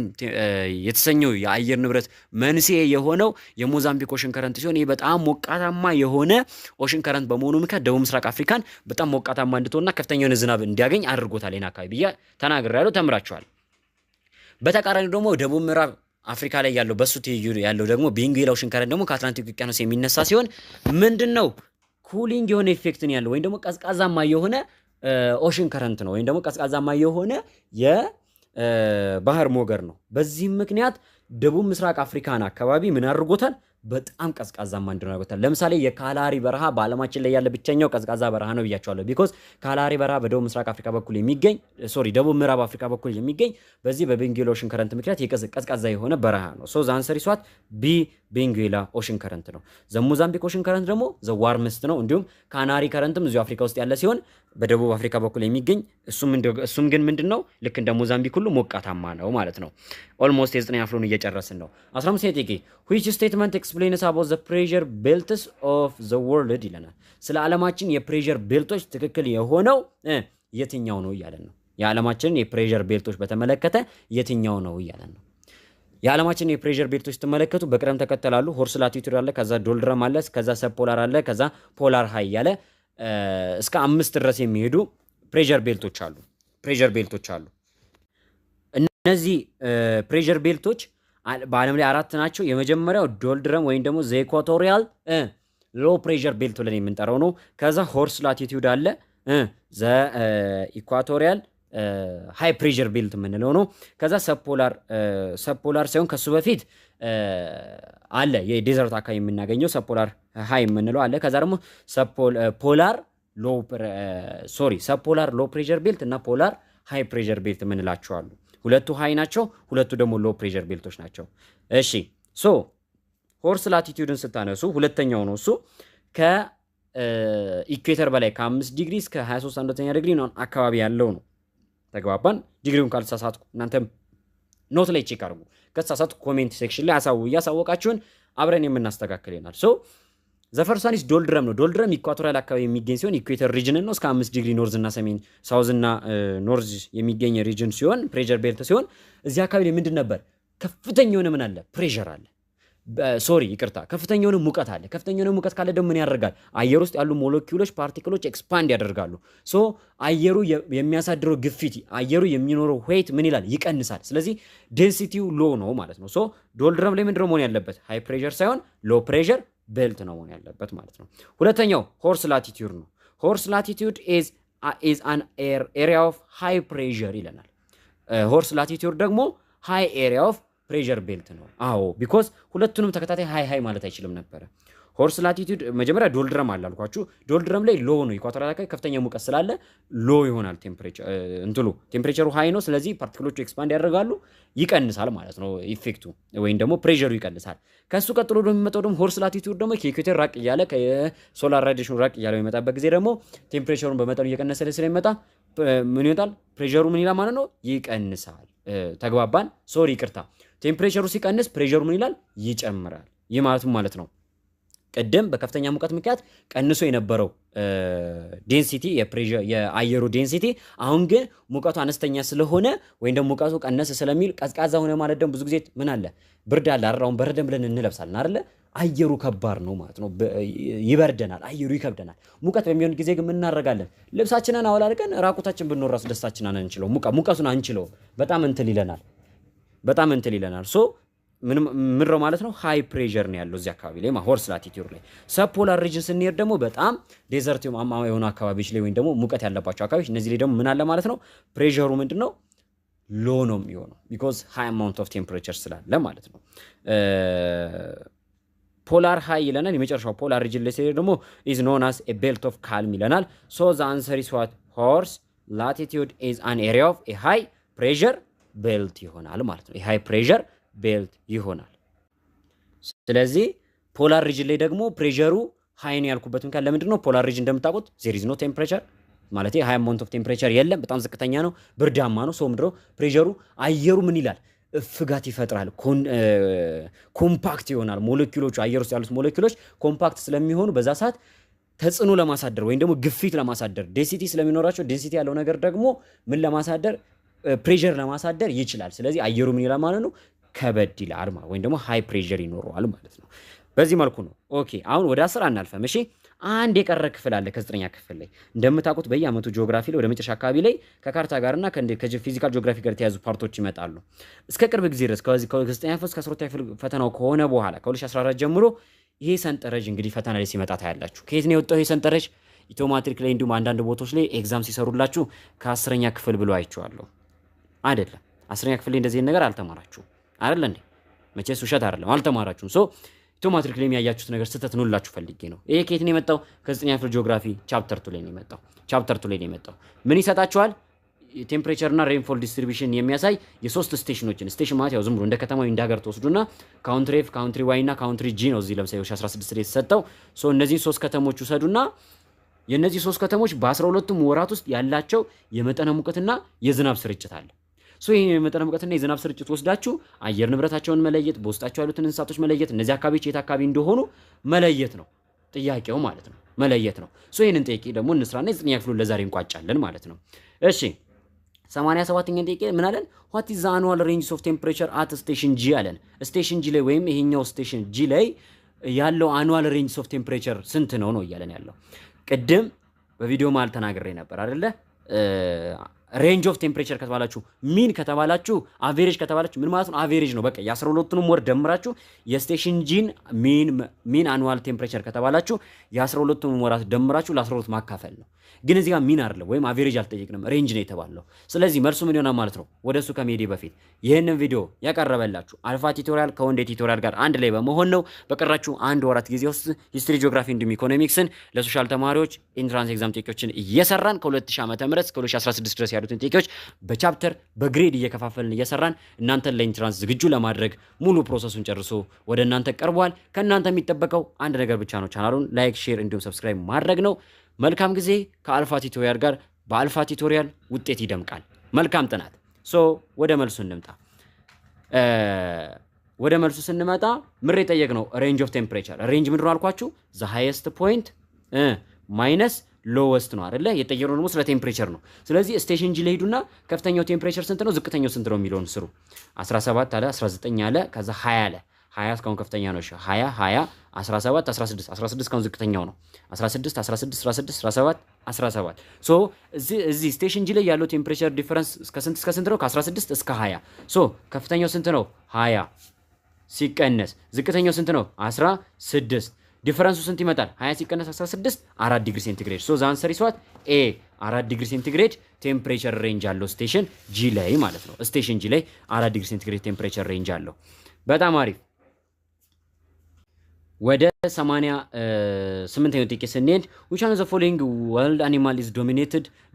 የተሰኘው የአየር ንብረት መንስኤ የሆነው የሞዛምቢክ ኦሽን ከረንት ሲሆን ይህ በጣም ሞቃታማ የሆነ ኦሽን ከረንት በመሆኑ ምክንያት ደቡብ ምስራቅ አፍሪካን በጣም ሞቃታማ እንድትሆንና ከፍተኛ የሆነ ዝናብ እንዲያገኝ አድርጎታል። ይሄን አካባቢ ብዬ ተናግሬያለሁ፣ ተምራችኋል። በተቃራኒው ደግሞ ደቡብ ምዕራብ አፍሪካ ላይ ያለው በሱ ትይዩ ያለው ደግሞ ቤንጉዌላ ኦሽን ከረንት ደግሞ ከአትላንቲክ ውቅያኖስ የሚነሳ ሲሆን ምንድነው ኩሊንግ የሆነ ኢፌክትን ያለው ወይም ደግሞ ቀዝቃዛማ የሆነ ኦሽን ከረንት ነው ወይም ደግሞ ቀዝቃዛማ የሆነ የባህር ሞገድ ነው። በዚህም ምክንያት ደቡብ ምስራቅ አፍሪካን አካባቢ ምን አድርጎታል? በጣም ቀዝቃዛማ እንዲሆን አድርጎታል። ለምሳሌ የካላሪ በረሃ በዓለማችን ላይ ያለ ብቸኛው ቀዝቃዛ በረሃ ነው ብያቸዋለሁ። ቢኮዝ ካላሪ በረሃ በደቡብ ምስራቅ አፍሪካ በኩል የሚገኝ ደቡብ ምዕራብ አፍሪካ በኩል የሚገኝ በዚህ በቤንጉዌላ ኦሽን ከረንት ምክንያት ቀዝቃዛ የሆነ በረሃ ነው። ሶ ዘ አንሰር ኢዝ ዋት ቢ ቤንጉዌላ ኦሽን ከረንት ነው። ዘ ሞዛምቢክ ኦሽን ከረንት ደግሞ ዘ ዋርምስት ነው። እንዲሁም ካናሪ ከረንትም እዚሁ አፍሪካ ውስጥ ያለ ሲሆን በደቡብ አፍሪካ በኩል የሚገኝ እሱም ግን ምንድነው ልክ እንደ ሞዛምቢክ ሁሉ ሞቃታማ ነው ማለት ነው። ኦልሞስት የ9ኛ ክፍሉን እየጨረስን ነው። 15ኛ ጥያቄ which statement explains explain us about the pressure belts of the world ይለናል ስለ ዓለማችን የፕሬሸር ቤልቶች ትክክል የሆነው የትኛው ነው ይያለን ነው የዓለማችን የፕሬሸር ቤልቶች በተመለከተ የትኛው ነው ይያለን ነው የዓለማችን የፕሬሸር ቤልቶች ተመለከቱ በቅደም ተከተላሉ ሆርስ ላቲቱድ አለ ከዛ ዶልድረም አለ ከዛ ሰብፖላር አለ ከዛ ፖላር ሃይ ያለ እስከ 5 ድረስ የሚሄዱ ፕሬሸር ቤልቶች አሉ እነዚህ ፕሬሸር ቤልቶች በዓለም ላይ 4 ናቸው የመጀመሪያው ዶልድረም ወይም ደግሞ ዘ ኢኳቶሪያል ሎ ፕሬሸር ቤልት ብለን የምንጠራው ነው ከዛ ሆርስ ላቲቱድ አለ ዘ ኢኳቶሪያል ሃይ ፕሬሸር ቤልት የምንለው ነው ከዛ ሰብፖላር ሳይሆን ከሱ በፊት አለ የዴዘርት አካባቢ የምናገኘው ሰብፖላር ሃይ የምንለው አለ ከዛ ደግሞ ሰብፖላር ሎ ፕሬሸር ቤልት እና ፖላር ሃይ ፕሬሸር ቤልት የምንላቸው አሉ ሁለቱ ሃይ ናቸው ሁለቱ ደግሞ ሎ ፕሬሸር ቤልቶች ናቸው እሺ ሶ ሆርስ ላቲቱድን ስታነሱ ሁለተኛው ነው እሱ ከኢኩዌተር በላይ ከ5 ዲግሪ እስከ 23 ዲግሪ ነው አካባቢ ያለው ነው ተግባባን ዲግሪውን ካልተሳሳትኩ እናንተም ኖት ላይ ቼክ አድርጉ ከተሳሳትኩ ኮሜንት ሴክሽን ላይ ያሳወቃችሁን አብረን የምናስተካክል ይሆናል ሶ ዘፈርሳኒስ ዶልድረም ነው ዶልድረም ኢኳቶሪያል አካባቢ የሚገኝ ሲሆን ኢኩዌተር ሪጅን ነው እስከ 5 ዲግሪ ኖርዝ እና ሰሜን ሳውዝ እና ኖርዝ የሚገኝ ሪጅን ሲሆን ፕሬሸር ቤልት ሲሆን እዚህ አካባቢ ላይ ምንድን ነበር ከፍተኛ የሆነ ምን አለ ፕሬሸር አለ ከፍተኛ የሆነ ሙቀት አለ ከፍተኛ የሆነ ሙቀት ካለ ደግሞ ምን ያደርጋል አየር ውስጥ ያሉ ሞለኪውሎች ፓርቲክሎች ኤክስፓንድ ያደርጋሉ ሶ አየሩ የሚያሳድረው ግፊት አየሩ የሚኖረው ዌይት ምን ይላል ይቀንሳል ስለዚህ ዴንሲቲው ሎ ነው ማለት ነው ሶ ዶልድረም ላይ ምንድነው መሆን ያለበት ሃይ ፕሬሸር ሳይሆን ሎ ፕሬሸር ቤልት ነው መሆን ያለበት ማለት ነው ሁለተኛው ሆርስ ላቲቱድ ነው ሆርስ ላቲቱድ is an area of high pressure ይለናል ሆርስ ላቲቱድ ደግሞ high area of pressure belt ነው አዎ because ሁለቱንም ተከታታይ ሃይ ማለት አይችልም ነበር ሆርስ ላቲቱድ መጀመሪያ ዶልድረም አለ አልኳችሁ ዶልድረም ላይ ሎ ነው ኢኳቶሪያል አካባቢ ከፍተኛ ሙቀት ስላለ ሎ ይሆናል ቴምፕሬቸሩ ሃይ ነው ስለዚህ ፓርቲክሎቹ ኤክስፓንድ ያደርጋሉ ይቀንሳል ማለት ነው ኢፌክቱ ወይም ደግሞ ፕሬሸሩ ይቀንሳል ከሱ ቀጥሎ ደግሞ የሚመጣው ደግሞ ሆርስ ላቲቱድ ደግሞ ከኢኩዌተር ራቅ እያለ ከሶላር ራዲዬሽኑ ራቅ እያለ የሚመጣበት ጊዜ ደግሞ ቴምፕሬቸሩን በመጠኑ እየቀነሰ ስለሚመጣ ምን ይወጣል ፕሬሸሩ ምን ይላል ማለት ነው ይቀንሳል ተግባባን ሶሪ ይቅርታ ቴምፕሬቸሩ ሲቀንስ ፕሬሸሩ ምን ይላል ይጨምራል ይህ ማለት ነው ቀደም በከፍተኛ ሙቀት ምክንያት ቀንሶ የነበረው ዴንሲቲ የአየሩ ዴንሲቲ አሁን ግን ሙቀቱ አነስተኛ ስለሆነ ወይም ደግሞ ሙቀቱ ቀነሰ ስለሚል ቀዝቃዛ ሆነ ማለት ደግሞ ብዙ ጊዜ ምን አለ ብርድ አለ አራውን በረደም ብለን እንለብሳለን አይደለ አየሩ ከባድ ነው ማለት ነው ይበርደናል አየሩ ይከብደናል ሙቀት በሚሆን ጊዜ ግን ምን እናደርጋለን ልብሳችንን አወላልቀን ራቁታችን ብንወራስ ደስታችንን አንችለው ሙቀቱን አንችለው በጣም እንትን ይለናል ሶ ምን ነው ማለት ነው ሃይ ፕሬሸር ነው ያለው እዚህ አካባቢ ላይ ሆርስ ላቲቱድ ላይ ሰብፖላር ሪጅን ስንሄድ ደግሞ በጣም ዴዘርት የሆኑ አካባቢዎች ላይ ወይም ደግሞ ሙቀት ያለባቸው አካባቢዎች እነዚህ ላይ ደግሞ ምን አለ ማለት ነው ፕሬሸሩ ምንድነው ሎ ነው የሚሆነው because high amount of temperature ስላለ ማለት ነው ፖላር ሃይ ይለናል የመጨረሻው ፖላር ሪጅን ላይ ሲሄድ ደግሞ is known as a belt of calm ይለናል so the answer is what horse latitude is an area of a high pressure belt ይሆናል ማለት ነው a high pressure ቤልት ይሆናል ስለዚህ ፖላር ሪጅን ላይ ደግሞ ፕሬሸሩ ሃይ ነው ያልኩበት ምክንያት ለምንድን ነው ፖላር ሪጅን እንደምታውቁት there is no temperature ማለት ሃይ አማውንት ኦፍ ቴምፕሬቸር የለም በጣም ዝቅተኛ ነው ብርዳማ ነው ሶ ምድሮ ፕሬሸሩ አየሩ ምን ይላል ፍጋት ይፈጥራል ኮምፓክት ይሆናል ሞለኪውሎቹ አየር ውስጥ ያሉት ሞለኪውሎች ኮምፓክት ስለሚሆኑ በዛ ሰዓት ተጽዕኖ ለማሳደር ወይም ደግሞ ግፊት ለማሳደር ዴንሲቲ ስለሚኖራቸው ዴንሲቲ ያለው ነገር ደግሞ ምን ለማሳደር ፕሬሸር ለማሳደር ይችላል ስለዚህ አየሩ ምን ይላል ማለት ነው ከበድ ይላል ማለት ወይም ደግሞ ሃይ ፕሬሸር ይኖረዋል ማለት ነው በዚህ መልኩ ነው ኦኬ አሁን ወደ 10 እናልፈም እሺ አንድ የቀረ ክፍል አለ ከ9ኛ ክፍል ላይ እንደምታውቁት በየአመቱ ጂኦግራፊ ላይ ወደ መጨረሻ አካባቢ ላይ ከካርታ ጋርና ከፊዚካል ጂኦግራፊ ጋር የተያዙ ፓርቶች ይመጣሉ እስከ ቅርብ ጊዜ ድረስ ከ9ኛ ክፍል እስከ 12ኛ ክፍል ፈተናው ከሆነ በኋላ ከ2014 ጀምሮ ይሄ ሰንጠረዥ እንግዲህ ፈተና ላይ ሲመጣ ታያላችሁ ከየት ነው የወጣው ይሄ ሰንጠረዥ ኢትዮማትሪክ ላይ እንዲሁም አንዳንድ ቦታዎች ላይ ኤግዛም ሲሰሩላችሁ ከ10ኛ ክፍል ብሎ አይቻለሁ አይደለም 10ኛ ክፍል ላይ እንደዚህ ነገር አልተማራችሁ አይደል እንዴ መቼስ ውሸት አይደለም አልተማራችሁም ሶ ኢትዮማትሪክ ላይ የሚያያችሁት ነገር ስተት ነው ልላችሁ ፈልጌ ነው ይሄ ከየት ነው የመጣው ከ9ኛ ክፍል ጂኦግራፊ ቻፕተር 2 ላይ ነው የመጣው ምን ይሰጣችኋል ቴምፕሬቸር እና ሬንፎል ዲስትሪቢዩሽን የሚያሳይ የሶስት ስቴሽኖችን ስቴሽን ማለት ያው ዝም ብሎ እንደ ከተማው እንደ ሀገር ተወስዱና ካውንትሪ ኤፍ ካውንትሪ ዋይ እና ካውንትሪ ጂ ነው እዚህ ለምሳሌ 16 ላይ ተሰጠው ሶ እነዚህ ሶስት ከተሞች ወሰዱና የነዚህ ሶስት ከተሞች በ12ቱም ወራት ውስጥ ያላቸው የመጠነ ሙቀትና የዝናብ ስርጭት አለ ሶ ይሄ የመጠነ ሙቀትና የዝናብ ስርጭት ወስዳችሁ አየር ንብረታቸውን መለየት፣ በውስጣቸው ያሉትን እንስሳቶች መለየት፣ እነዚህ አካባቢዎች የት አካባቢ እንደሆኑ መለየት ነው ጥያቄው ማለት ነው። መለየት ነው። ሶ ይሄንን ጥያቄ ደግሞ እንስራና የዘጠነኛ ክፍሉን ለዛሬ እንቋጫለን ማለት ነው። እሺ 87ኛ ጥያቄ ምን አለን? what is the annual range of temperature at station G አለን። ስቴሽን ጂ ላይ ወይም ይሄኛው ስቴሽን ጂ ላይ ያለው annual range of temperature ስንት ነው ነው እያለን ያለው። ቅድም በቪዲዮ ማል ተናግሬ ነበር አይደለ? ሬንጅ ኦፍ ቴምፕሬቸር ከተባላችሁ ሚን ከተባላችሁ አቬሬጅ ከተባላችሁ ምን ማለት ነው? አቬሬጅ ነው። በቃ የ12ቱንም ወር ደምራችሁ የስቴሽን ጂን ሚን አኑዋል ቴምፕሬቸር ከተባላችሁ የ12ቱንም ወራት ደምራችሁ ለ12 ማካፈል ነው። ግን እዚህ ጋር ሚን አይደለም ወይም አቬሬጅ አልጠየቅንም፣ ሬንጅ ነው የተባለው። ስለዚህ መልሱ ምን ይሆናል ማለት ነው? ወደሱ ከመሄዴ በፊት ይህንን ቪዲዮ ያቀረበላችሁ አልፋ ቲቶሪያል ከወንዴ ቲቶሪያል ጋር አንድ ላይ በመሆን ነው። በቀራችሁ አንድ ወራት ጊዜ ውስጥ ሂስትሪ፣ ጂኦግራፊ እንዲሁም ኢኮኖሚክስን ለሶሻል ተማሪዎች ኢንትራንስ ኤግዛም ጥያቄዎችን እየሰራን ከ2000 ዓ.ም እስከ 2016 ድረስ ያሉትን ጥያቄዎች በቻፕተር በግሬድ እየከፋፈልን እየሰራን እናንተን ለኢንትራንስ ዝግጁ ለማድረግ ሙሉ ፕሮሰሱን ጨርሶ ወደ እናንተ ቀርቧል። ከእናንተ የሚጠበቀው አንድ ነገር ብቻ ነው። ቻናሉን ላይክ፣ ሼር እንዲሁም ሰብስክራይብ ማድረግ ነው። መልካም ጊዜ ከአልፋ ቲቶሪያል ጋር። በአልፋ ቲቶሪያል ውጤት ይደምቃል። መልካም ጥናት። ወደ መልሱ እንምጣ። ወደ መልሱ ስንመጣ ምሬ ጠየቅ ነው ሬንጅ ኦፍ ቴምፕሬቸር። ሬንጅ ምንድን ነው አልኳችሁ? ዘ ሃይስት ፖይንት ማይነስ ሎወስት ነው አይደለ? የጠየቅነው ደግሞ ስለ ቴምፕሬቸር ነው። ስለዚህ ስቴሽን ጂ ላይ ሄዱና ከፍተኛው ቴምፕሬቸር ስንት ነው፣ ዝቅተኛው ስንት ነው የሚለውን ስሩ። 17 አለ፣ 19 አለ፣ ከዛ 20 አለ። 20 እስካሁን ከፍተኛ ነው። እሺ 20 20 17 16 16 እስካሁን ዝቅተኛው ነው። 16 16 16 17 17 እዚህ ስቴሽን ጂ ላይ ያለው ቴምፕሬቸር ዲፈረንስ እስከ ስንት ነው? ከ16 እስከ 20 ከፍተኛው ስንት ነው? 20 ሲቀነስ ዝቅተኛው ስንት ነው? 16 ዲፈረንሱ ስንት ይመጣል? 20 ሲቀነስ 16 4 ዲግሪ ሴንቲግሬድ። ዘ አንሰር ኢዝ ዋት? ኤ 4 ዲግሪ ሴንቲግሬድ ቴምፕሬቸር ሬንጅ አለው ስቴሽን ጂ ላይ ማለት ነው። ስቴሽን ጂ ላይ 4 ዲግሪ ሴንቲግሬድ ቴምፕሬቸር ሬንጅ አለው። በጣም አሪፍ። ወደ 88ኛው ጥያቄ ስንሄድ which one of the following wild animal is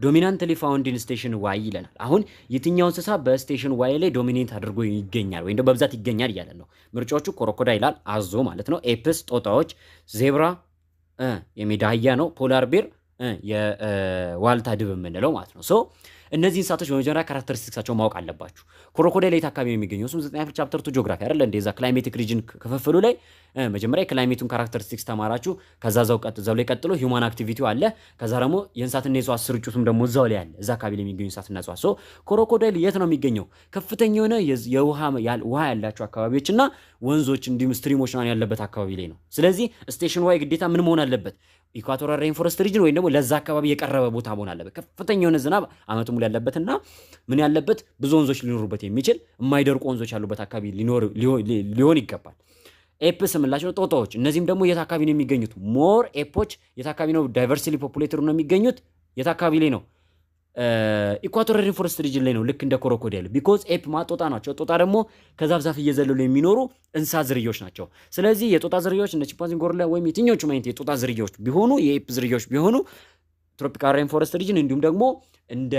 dominantly found in station Y ይለናል። አሁን የትኛው እንስሳ በስቴሽን ዋይ ላይ ዶሚኔት አድርጎ ይገኛል ወይም በብዛት ይገኛል እያለን ነው። ምርጫዎቹ ኮሮኮዳይል ይላል፣ አዞ ማለት ነው፣ ኤፕስ ጦጣዎች፣ ዜብራ የሜዳ አህያ ነው፣ ፖላር ቤር የዋልታ ድብ የምንለው ማለት ነው። እነዚህ እንስሳቶች በመጀመሪያ ካራክተሪስቲክሳቸው ማወቅ አለባችሁ። ኮሮኮዳይል የት አካባቢ የሚገኘው? እሱም 9 ቻፕተር 2 ጂኦግራፊ አይደለ? እንደዛ ክላይሜቲክ ሪጅን ክፍፍሉ ላይ መጀመሪያ የክላይሜቱን ካራክተሪስቲክስ ተማራችሁ። ከዛ እዛው ላይ ቀጥሎ ሂውማን አክቲቪቲው አለ። ከዛ ደግሞ የእንስሳትና የእጽዋት ስርጭቱም ደግሞ እዛው ላይ አለ። እዛ አካባቢ ላይ የሚገኙ እንስሳትና እጽዋት። ኮሮኮዳይል የት ነው የሚገኘው? ከፍተኛ የሆነ ውሃ ያላቸው አካባቢዎችና ወንዞች እንዲሁም ስትሪሞች ያለበት አካባቢ ላይ ነው። ስለዚህ ስቴሽን ዋይ ግዴታ ምን መሆን አለበት? ኢኳቶሪያል ሬንፎረስት ሪጅን ወይም ደግሞ ለዛ አካባቢ የቀረበ ቦታ መሆን አለበት። ከፍተኛ የሆነ ዝናብ አመቱ ሙሉ ያለበትና ምን ያለበት ብዙ ወንዞች ሊኖሩበት የሚችል የማይደርቁ ወንዞች ያሉበት አካባቢ ሊሆን ይገባል። ኤፕስ የምላቸው ጦጣዎች፣ እነዚህም ደግሞ የት አካባቢ ነው የሚገኙት? ሞር ኤፖች የት አካባቢ ነው ዳይቨርሲሊ ፖፑሌትድ ነው የሚገኙት? የት አካባቢ ላይ ነው? ኢኳቶሪያል ሬንፎረስት ሪጅን ላይ ነው። ልክ እንደ ኮሮኮዳይል ቢኮዝ ኤፕ ጦጣ ናቸው። ጦጣ ደግሞ ከዛፍ ዛፍ እየዘለሉ የሚኖሩ እንስሳ ዝርያዎች ናቸው። ስለዚህ የጦጣ ዝርያዎች እነ ቺምፓንዚ፣ ጎሪላ ወይም የትኞቹ አይነት የጦጣ ዝርያዎች ቢሆኑ የኤፕ ዝርያዎች ቢሆኑ ትሮፒካል ሬንፎረስት ሪጅን እንዲሁም ደግሞ እንደ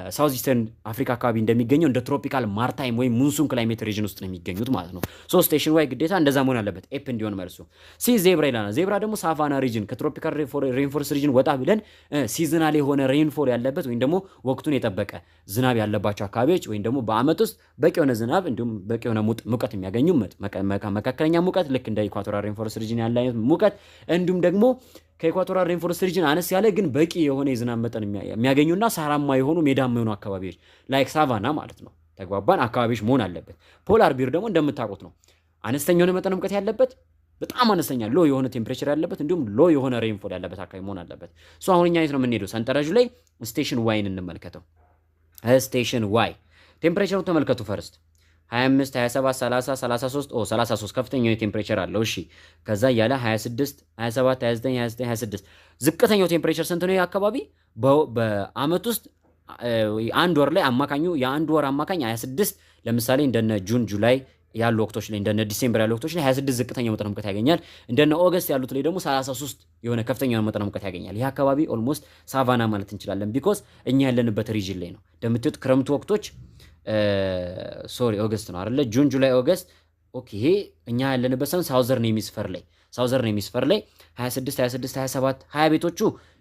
ሳውዝ ኢስተርን አፍሪካ አካባቢ እንደሚገኘው እንደ ትሮፒካል ማርታይም ወይም ሙንሱን ክላይሜት ሪጅን ውስጥ ነው የሚገኙት ማለት ነው። ስቴሽን ዋይ ግዴታ እንደዛ መሆን አለበት ኤፕ እንዲሆን መልሱ። ሲ ዜብራ ይላል። ዜብራ ደግሞ ሳቫና ሪጅን ከትሮፒካል ሬንፎረስት ሪጅን ወጣ ብለን ሲዝናል የሆነ ሬንፎል ያለበት ወይም ደግሞ ወቅቱን የጠበቀ ዝናብ ያለባቸው አካባቢዎች ወይም ደግሞ በአመት ውስጥ በቂ የሆነ ዝናብ እንዲሁም በቂ የሆነ ሙቀት የሚያገኙ መካከለኛ ሙቀት ልክ እንደ ኢኳቶሪያል ሬንፎረስት ሪጅን ያለ አይነት ሙቀት እንዲሁም ደግሞ ከኢኳቶሪያል ሬንፎረስት ሪጅን አነስ ያለ ግን በቂ የሆነ የዝናብ መጠን የሚያገኙና ሳራማ የሆኑ ሜዳማ የሆኑ አካባቢዎች ላይክ ሳቫና ማለት ነው። ተግባባን? አካባቢዎች መሆን አለበት። ፖላር ቢር ደግሞ እንደምታውቁት ነው አነስተኛ የሆነ መጠን ሙቀት ያለበት፣ በጣም አነስተኛ ሎ የሆነ ቴምፕሬቸር ያለበት እንዲሁም ሎ የሆነ ሬንፎል ያለበት አካባቢ መሆን አለበት። አሁን እኛ የት ነው የምንሄደው? ሰንጠረዡ ላይ ስቴሽን ዋይን እንመልከተው። ስቴሽን ዋይ ቴምፕሬቸሩ ተመልከቱ። ፈርስት 25 27 30 33 33 ከፍተኛው ቴምፕሬቸር አለው። እሺ ከዛ ያለ 26 27 29 29 26 ዝቅተኛው ቴምፕሬቸር ስንት ነው? አካባቢ በአመት ውስጥ አንድ ወር ላይ የአንድ ወር አማካኝ 26 ለምሳሌ እንደነ ጁን ጁላይ ያሉ ወቅቶች ላይ እንደነ ዲሴምበር ያሉ ወቅቶች ላይ 26 ዝቅተኛው መጠነ ሙቀት ያገኛል። እንደነ ኦገስት ያሉት ላይ ደግሞ 33 የሆነ ከፍተኛው መጠነ ሙቀት ያገኛል። ይህ አካባቢ ኦልሞስት ሳቫና ማለት እንችላለን። ቢኮዝ እኛ ያለንበት ሪጅን ላይ ነው። እንደምትዩት ክረምቱ ወቅቶች ኦገስት ነው አይደለ? ጁን ጁላይ ኦገስት። ኦኬ ይሄ እኛ ያለንበት ሳውዘርን ሄሚስፌር ላይ 26 26 27 20 ቤቶቹ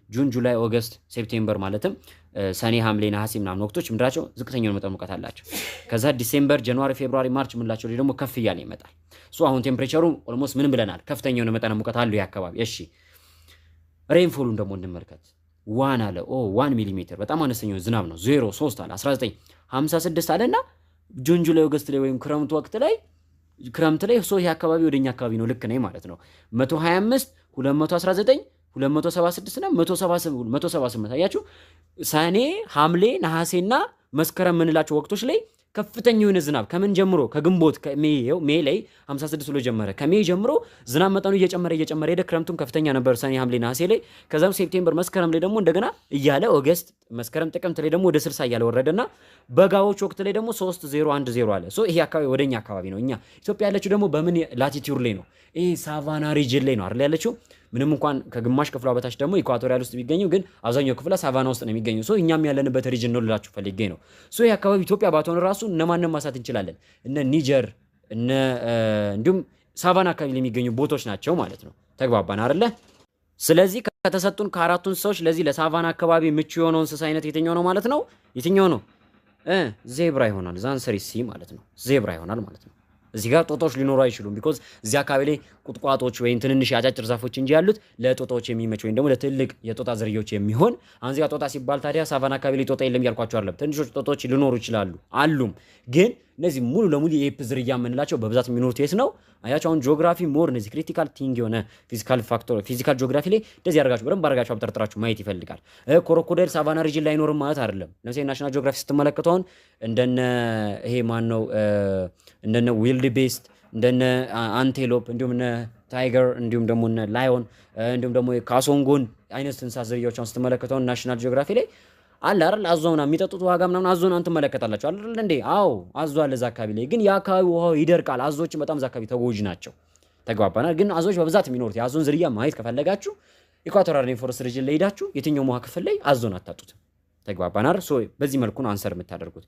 ጁን ጁላይ ኦገስት ሴፕቴምበር ማለትም ሰኔ ሐምሌ ነሐሴ ምናምን ወቅቶች ምንድናቸው ዝቅተኛው መጠን ሙቀት አላቸው። ከዛ ዲሴምበር ጃንዋሪ ፌብሩዋሪ ማርች ምንላቸው ደግሞ ከፍ እያለ ይመጣል። ሶ አሁን ቴምፕሬቸሩ ኦልሞስት ምን ብለናል ከፍተኛው መጠን ሙቀት አለው ያካባቢ። እሺ ሬንፎሉን ደግሞ እንመልከት። 1 አለ 1 ሚሊ ሜትር በጣም አነስተኛው ዝናብ ነው። 0 3 አለ 19 56 አለና ጁን ጁላይ ኦገስት ላይ ወይም ክረምት ወቅት ላይ ሶ ይሄ አካባቢ ወደኛ አካባቢ ነው ልክ ነኝ ማለት ነው። 125 219 276 እና 178 አያችሁ ሰኔ ሐምሌ ነሐሴና መስከረም ምንላቸው ወቅቶች ላይ ከፍተኛ የሆነ ዝናብ ከምን ጀምሮ ከግንቦት ሜይ ላይ 56 ብሎ ጀመረ። ከሜይ ጀምሮ ዝናብ መጠኑ እየጨመረ ሄደ። ክረምቱም ከፍተኛ ነበር ሰኔ ሐምሌ ነሐሴ ላይ። ከዛም ሴፕቴምበር መስከረም ላይ ደግሞ እንደገና እያለ ኦገስት መስከረም ጥቅምት ላይ ደግሞ ወደ 60 እያለ ወረደና በጋዎች ወቅት ላይ ደግሞ 3010 አለ። ሶ ይሄ አካባቢ ወደኛ አካባቢ ነው። እኛ ኢትዮጵያ ያለችው ደግሞ በምን ላቲቲዩድ ላይ ነው? ይሄ ሳቫና ሪጅን ላይ ነው አይደል ያለችው። ምንም እንኳን ከግማሽ ክፍሏ በታች ደግሞ ኢኳቶሪያል ውስጥ ቢገኙ ግን አብዛኛው ክፍሏ ሳቫና ውስጥ ነው የሚገኘው። ሶ እኛም ያለንበት ሪጅን ነው ልላችሁ ፈልጌ ነው። ሶ ይሄ አካባቢ ኢትዮጵያ ባትሆን ራሱ እነማንም ማሳት እንችላለን። እነ ኒጀር እንዲሁም ሳቫና አካባቢ የሚገኙ ቦታዎች ናቸው ማለት ነው። ተግባባን አይደለ? ስለዚህ ከተሰጡን ከአራቱ እንስሳዎች ለዚህ ለሳቫና አካባቢ ምቹ የሆነው እንስሳ አይነት የትኛው ነው ማለት ነው? የትኛው ነው? ዜብራ ይሆናል። ዛንሰሪ ሲ ማለት ነው። ዜብራ ይሆናል ማለት ነው። እዚህ ጋር ጦጣዎች ሊኖሩ አይችሉም። ቢኮዝ እዚህ አካባቢ ላይ ቁጥቋጦች ወይም ትንንሽ ያጫጭር ዛፎች እንጂ ያሉት ለጦጣዎች የሚመች ወይም ደግሞ ለትልቅ የጦጣ ዝርያዎች የሚሆን። አሁን እዚህ ጋር ጦጣ ሲባል ታዲያ ሳቫና አካባቢ ላይ ጦጣ የለም ያልኳቸው አይደለም። ትንሾች ጦጣዎች ሊኖሩ ይችላሉ አሉም። ግን እነዚህ ሙሉ ለሙሉ የኤፕ ዝርያ የምንላቸው በብዛት የሚኖሩት የት ነው? አያቸው አሁን ጂኦግራፊ ሞር እነዚህ ክሪቲካል ቲንግ የሆነ ፊዚካል ጂኦግራፊ ላይ እንደዚህ ያደርጋችሁ በደንብ አድርጋችሁ አብጠርጥራችሁ ማየት ይፈልጋል። ክሮኮዳይል ሳቫና ሪጅን ላይ አይኖርም ማለት አይደለም። ለምሳሌ ናሽናል ጂኦግራፊ ስትመለከቱ አሁን እንደነ ይሄ ማን ነው እንደነ ዊልድ ቤስት እንደነ አንቴሎፕ እንዲሁም እነ ታይገር እንዲሁም ደግሞ እነ ላዮን እንዲሁም ደግሞ ካሶንጎን አይነት እንስሳ ዝርያዎችን ስትመለከቱ ናሽናል ጂኦግራፊ ላይ አለ አይደል? አዞ ምናምን የሚጠጡት ዋጋ ምናምን አዞን አንተ ተመለከታላችሁ አይደል እንዴ? አዎ አዞ አለ እዛ አካባቢ ላይ። ግን የአካባቢ ውሃው ይደርቃል። አዞችን በጣም እዛ አካባቢ ተጎጂ ናቸው። ተግባባናል። ግን አዞች በብዛት የሚኖሩት የአዞን ዝርያ ማየት ከፈለጋችሁ ኢኳቶሪያል ሬንፎረስት ሪጅን ላይ ሄዳችሁ የትኛው ውሃ ክፍል ላይ አዞን አታጡት። ተግባባናል። ሶ በዚህ መልኩ ነው አንሰር የምታደርጉት።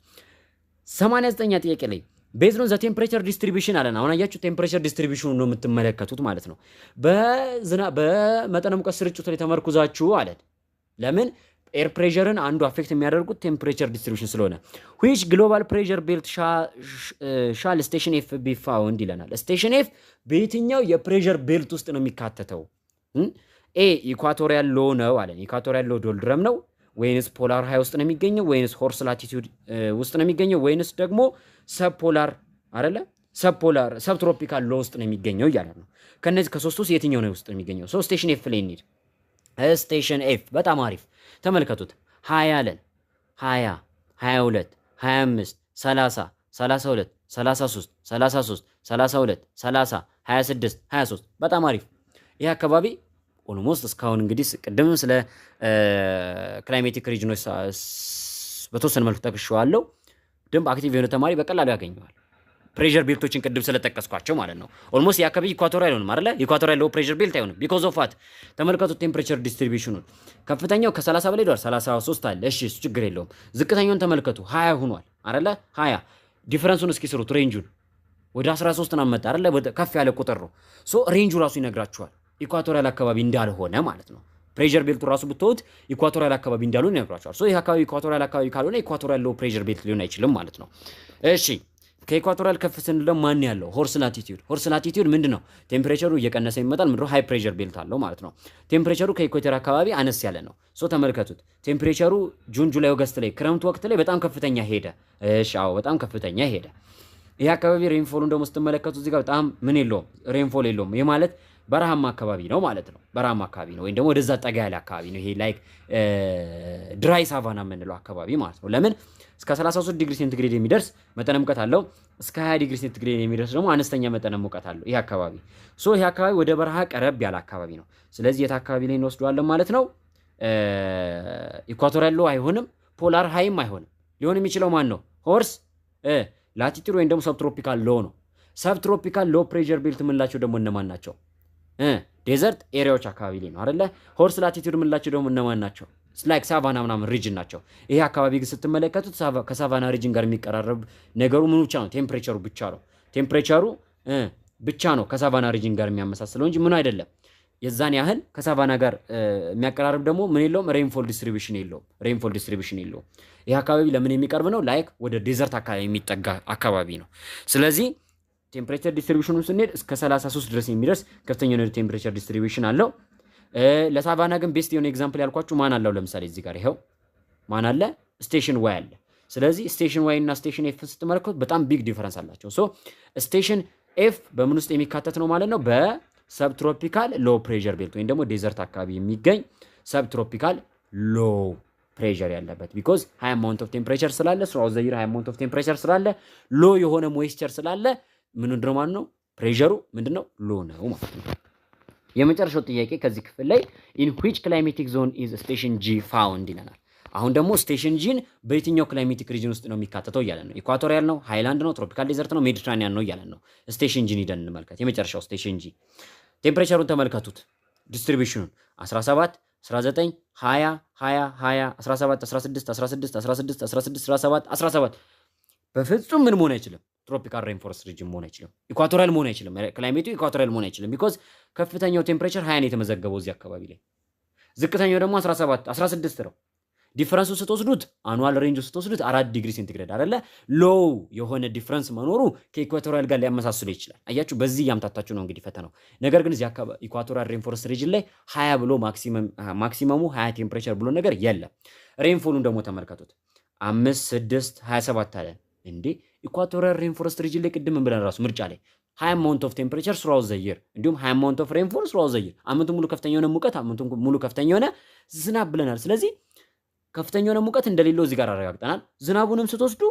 89ኛ ጥያቄ ላይ ቤዝድ ኦን ዘ ቴምፕሬቸር ዲስትሪቢዩሽን አለን። አሁን አያችሁ ቴምፕሬቸር ዲስትሪቢዩሽኑ ነው የምትመለከቱት ማለት ነው። በመጠነ ሙቀት ስርጭቱ ላይ ተመርኩዛችሁ አለን። ለምን ኤር ፕሬሸርን አንዱ አፌክት የሚያደርጉት ቴምፕሬቸር ዲስትሪቢዩሽን ስለሆነ which global pressure belt shall station F be found ይለናል። ስቴሽን ኤፍ በየትኛው የፕሬሸር ቤልት ውስጥ ነው የሚካተተው? ኤ ኢኳቶሪያል ሎ ነው አለን። ኢኳቶሪያል ሎ ዶልድረም ነው ወይንስ ፖላር ሃይ ውስጥ ነው የሚገኘው ወይንስ ሆርስ ላቲቲዩድ ውስጥ ነው የሚገኘው ወይንስ ደግሞ ሰብፖላር አይደለ ሰብትሮፒካል ሎ ውስጥ ነው የሚገኘው እያለ ነው። ከነዚህ ከሶስቱ ውስጥ የትኛው ነው ውስጥ ነው የሚገኘው? ሶ ስቴሽን ኤፍ ላይ እንሂድ። ስቴሽን ኤፍ በጣም አሪፍ ተመልከቱት። 20 አለን 20 22 25 30 32 33 33 32 30 26 23 በጣም አሪፍ። ይሄ አካባቢ ኦልሞስት እስካሁን እንግዲህ ቅድም ስለ ክላይሜቲክ ሪጅኖች በተወሰነ መልኩ ጠቅሼዋለሁ። ደንብ አክቲቭ የሆነ ተማሪ በቀላሉ ያገኘዋል። ፕሬሸር ቤልቶችን ቅድም ስለጠቀስኳቸው ማለት ነው። ኦልሞስት የአካባቢ ኢኳቶሪያል አይሆንም አይደለ? ኢኳቶሪያል ሎ ፕሬሸር ቤልት አይሆንም ቢኮዝ ኦፍ ዋት? ተመልከቱት ቴምፕሬቸር ዲስትሪቢዩሽኑን። ከፍተኛው ከ30 በላይ ዶላር 33 አለ። እሺ እሱ ችግር የለውም። ዝቅተኛውን ተመልከቱ 20 ሆኗል አይደለ? 20 ዲፈረንሱን እስኪ ስሩት። ሬንጁን ወደ 13 ነው መጣ አይደለ? ከፍ ያለ ቁጥር ነው። ሶ ሬንጁ ራሱ ይነግራችኋል ኢኳቶሪያል አካባቢ እንዳልሆነ ማለት ነው። ፕሬሸር ቤልቱ ራሱ ብትወት ኢኳቶሪያል አካባቢ እንዳልሆነ ይነግራችኋል። ሶ ይሄ አካባቢ ኢኳቶሪያል አካባቢ ካልሆነ ኢኳቶሪያል ሎ ፕሬሸር ቤልት ሊሆን አይችልም ማለት ነው። እሺ ከኢኳቶሪያል ከፍ ስንል ደግሞ ማን ያለው? ሆርስ ላቲቲዩድ ምንድነው? ቴምፕሬቸሩ እየቀነሰ ይመጣል። ምንድነው? ሃይ ፕሬሸር ቤልት አለው ማለት ነው። ቴምፕሬቸሩ ከኢኳቶር አካባቢ አነስ ያለ ነው። ሶ ተመልከቱት። ቴምፕሬቸሩ ጁን ጁላይ ኦገስት ላይ ክረምት ወቅት ላይ በጣም ከፍተኛ ሄደ። እሺ አዎ በጣም ከፍተኛ ሄደ። ይሄ አካባቢ ሬንፎሉን ደግሞ ስትመለከቱ እዚህ ጋር በጣም ምን የለውም ሬንፎል የለውም። ይሄ ማለት በረሃማ አካባቢ ነው ማለት ነው። በረሃማ አካባቢ ነው ወይም ደግሞ ወደዛ ጠጋ ያለ አካባቢ ነው። ይሄ ላይክ ድራይ ሳቫና የምንለው አካባቢ ማለት ነው። ለምን እስከ 33 ዲግሪ ሴንቲግሬድ የሚደርስ መጠነ ሙቀት አለው። እስከ 20 ዲግሪ ሴንቲግሬድ የሚደርስ ደግሞ አነስተኛ መጠነ ሙቀት አለው ይሄ አካባቢ። ሶ ይሄ አካባቢ ወደ በረሃ ቀረብ ያለ አካባቢ ነው። ስለዚህ የት አካባቢ ላይ እንወስደዋለን ማለት ነው? ኢኳቶሪያል ሎ አይሆንም፣ ፖላር ሃይም አይሆንም። ሊሆን የሚችለው ማን ነው? ሆርስ ላቲቲዩድ ወይም ደግሞ ሰብትሮፒካል ሎ ነው። ሰብትሮፒካል ሎ ፕሬሸር ቤልት የምንላቸው ደግሞ እነማን ናቸው? ዴዘርት ኤሪያዎች አካባቢ ላይ ነው አይደለ? ሆርስ ላቲቲዩድ የምንላቸው ደግሞ እነማን ናቸው? ላይክ ሳቫና ምናምን ሪጅን ናቸው። ይሄ አካባቢ ግን ስትመለከቱት ከሳቫና ሪጅን ጋር የሚቀራረብ ነገሩ ምን ብቻ ነው? ቴምፕሬቸሩ ብቻ ነው። ቴምፕሬቸሩ ብቻ ነው ከሳቫና ሪጅን ጋር የሚያመሳስለው እንጂ ምን አይደለም። የዛን ያህል ከሳቫና ጋር የሚያቀራርብ ደግሞ ምን የለውም ሬንፎል ዲስትሪቢዩሽን የለውም። ይህ አካባቢ ለምን የሚቀርብ ነው? ላይክ ወደ ዴዘርት አካባቢ የሚጠጋ አካባቢ ነው። ስለዚህ ቴምፕሬቸር ዲስትሪቢዩሽኑን ስንሄድ እስከ 33 ድረስ የሚደርስ ከፍተኛ የሆነ ቴምፕሬቸር ዲስትሪቢዩሽን አለው። ለሳቫና ግን ቤስት የሆነ ኤግዛምፕል ያልኳችሁ ማን አለው? ለምሳሌ እዚህ ጋር ይኸው ማን አለ? ስቴሽን ዋይ አለ። ስለዚህ ስቴሽን ዋይ እና ስቴሽን ኤፍ ስትመለከቱ በጣም ቢግ ዲፈረንስ አላቸው። ሶ ስቴሽን ኤፍ በምን ውስጥ የሚካተት ነው ማለት ነው? በሰብትሮፒካል ሎ ፕሬዠር ቤልት ወይም ደግሞ ዴዘርት አካባቢ የሚገኝ ሰብትሮፒካል ሎ ፕሬዠር ያለበት ቢኮዝ ሃይ አማውንት ኦፍ ቴምፕሬቸር ስላለ ስራውት ዘይር ሃይ አማውንት ኦፍ ቴምፕሬቸር ስላለ ሎ የሆነ ሞይስቸር ስላለ ምንድነው ማለት ነው? ፕሬዠሩ ምንድነው? ሎ ነው ማለት ነው። የመጨረሻው ጥያቄ ከዚህ ክፍል ላይ in which climatic zone is station G found ይለናል። አሁን ደግሞ ስቴሽን ጂን በየትኛው ክላይሜቲክ ሪጅን ውስጥ ነው የሚካተተው እያለን ነው። ኢኳቶሪያል ነው፣ ሃይላንድ ነው፣ ትሮፒካል ዴዘርት ነው፣ ሜዲትራኒያን ነው እያለን ነው። ስቴሽን ጂን ሂደን እንመልከት። የመጨረሻው ስቴሽን ጂ ቴምፕሬቸሩን ተመልከቱት። ዲስትሪቢዩሽኑን 17 19 20 20 20 17 16 16 16 16 17 17 በፍጹም ምን መሆን አይችልም። ትሮፒካል ሬንፎረስት ሪጅን መሆን አይችልም። ኢኳቶሪያል መሆን አይችልም። ክላይሜቱ ኢኳቶሪያል መሆን አይችልም። ቢኮዝ ከፍተኛው ቴምፕሬቸር 20 ነው የተመዘገበው እዚህ አካባቢ ላይ፣ ዝቅተኛው ደግሞ 17 16 ነው። ዲፈረንሱ ስትወስዱት አኑዋል ሬንጁ ስትወስዱት 4 ዲግሪ ሴንቲግሬድ አይደለ? ሎው የሆነ ዲፈረንስ መኖሩ ከኢኳቶሪያል ጋር ሊያመሳስሉ ይችላል። አያችሁ፣ በዚህ ያምታታችሁ ነው እንግዲህ ፈተናው። ነገር ግን እዚህ አካባቢ ኢኳቶሪያል ሬንፎረስት ሪጅን ላይ 20 ብሎ ማክሲመሙ 20 ቴምፕሬቸር ብሎ ነገር የለም። ሬንፎሉን ደግሞ ተመልከቱት 5 6 27 አለ እንዴ! ኢኳቶሪያል ሬንፎረስት ሪጅን ላይ ቅድም ብለን ራሱ ምርጫ ላይ ሃይ አማውንት ኦፍ ቴምፕሬቸር ስራው ዘይር እንዲሁም ሃይ አማውንት ኦፍ ሬንፎል ስራው ዘይር አመቱን ሙሉ ከፍተኛ የሆነ ሙቀት አመቱን ሙሉ ከፍተኛ የሆነ ዝናብ ብለናል። ስለዚህ ከፍተኛ የሆነ ሙቀት እንደሌለው እዚህ ጋር አረጋግጠናል። ዝናቡንም ስትወስዱ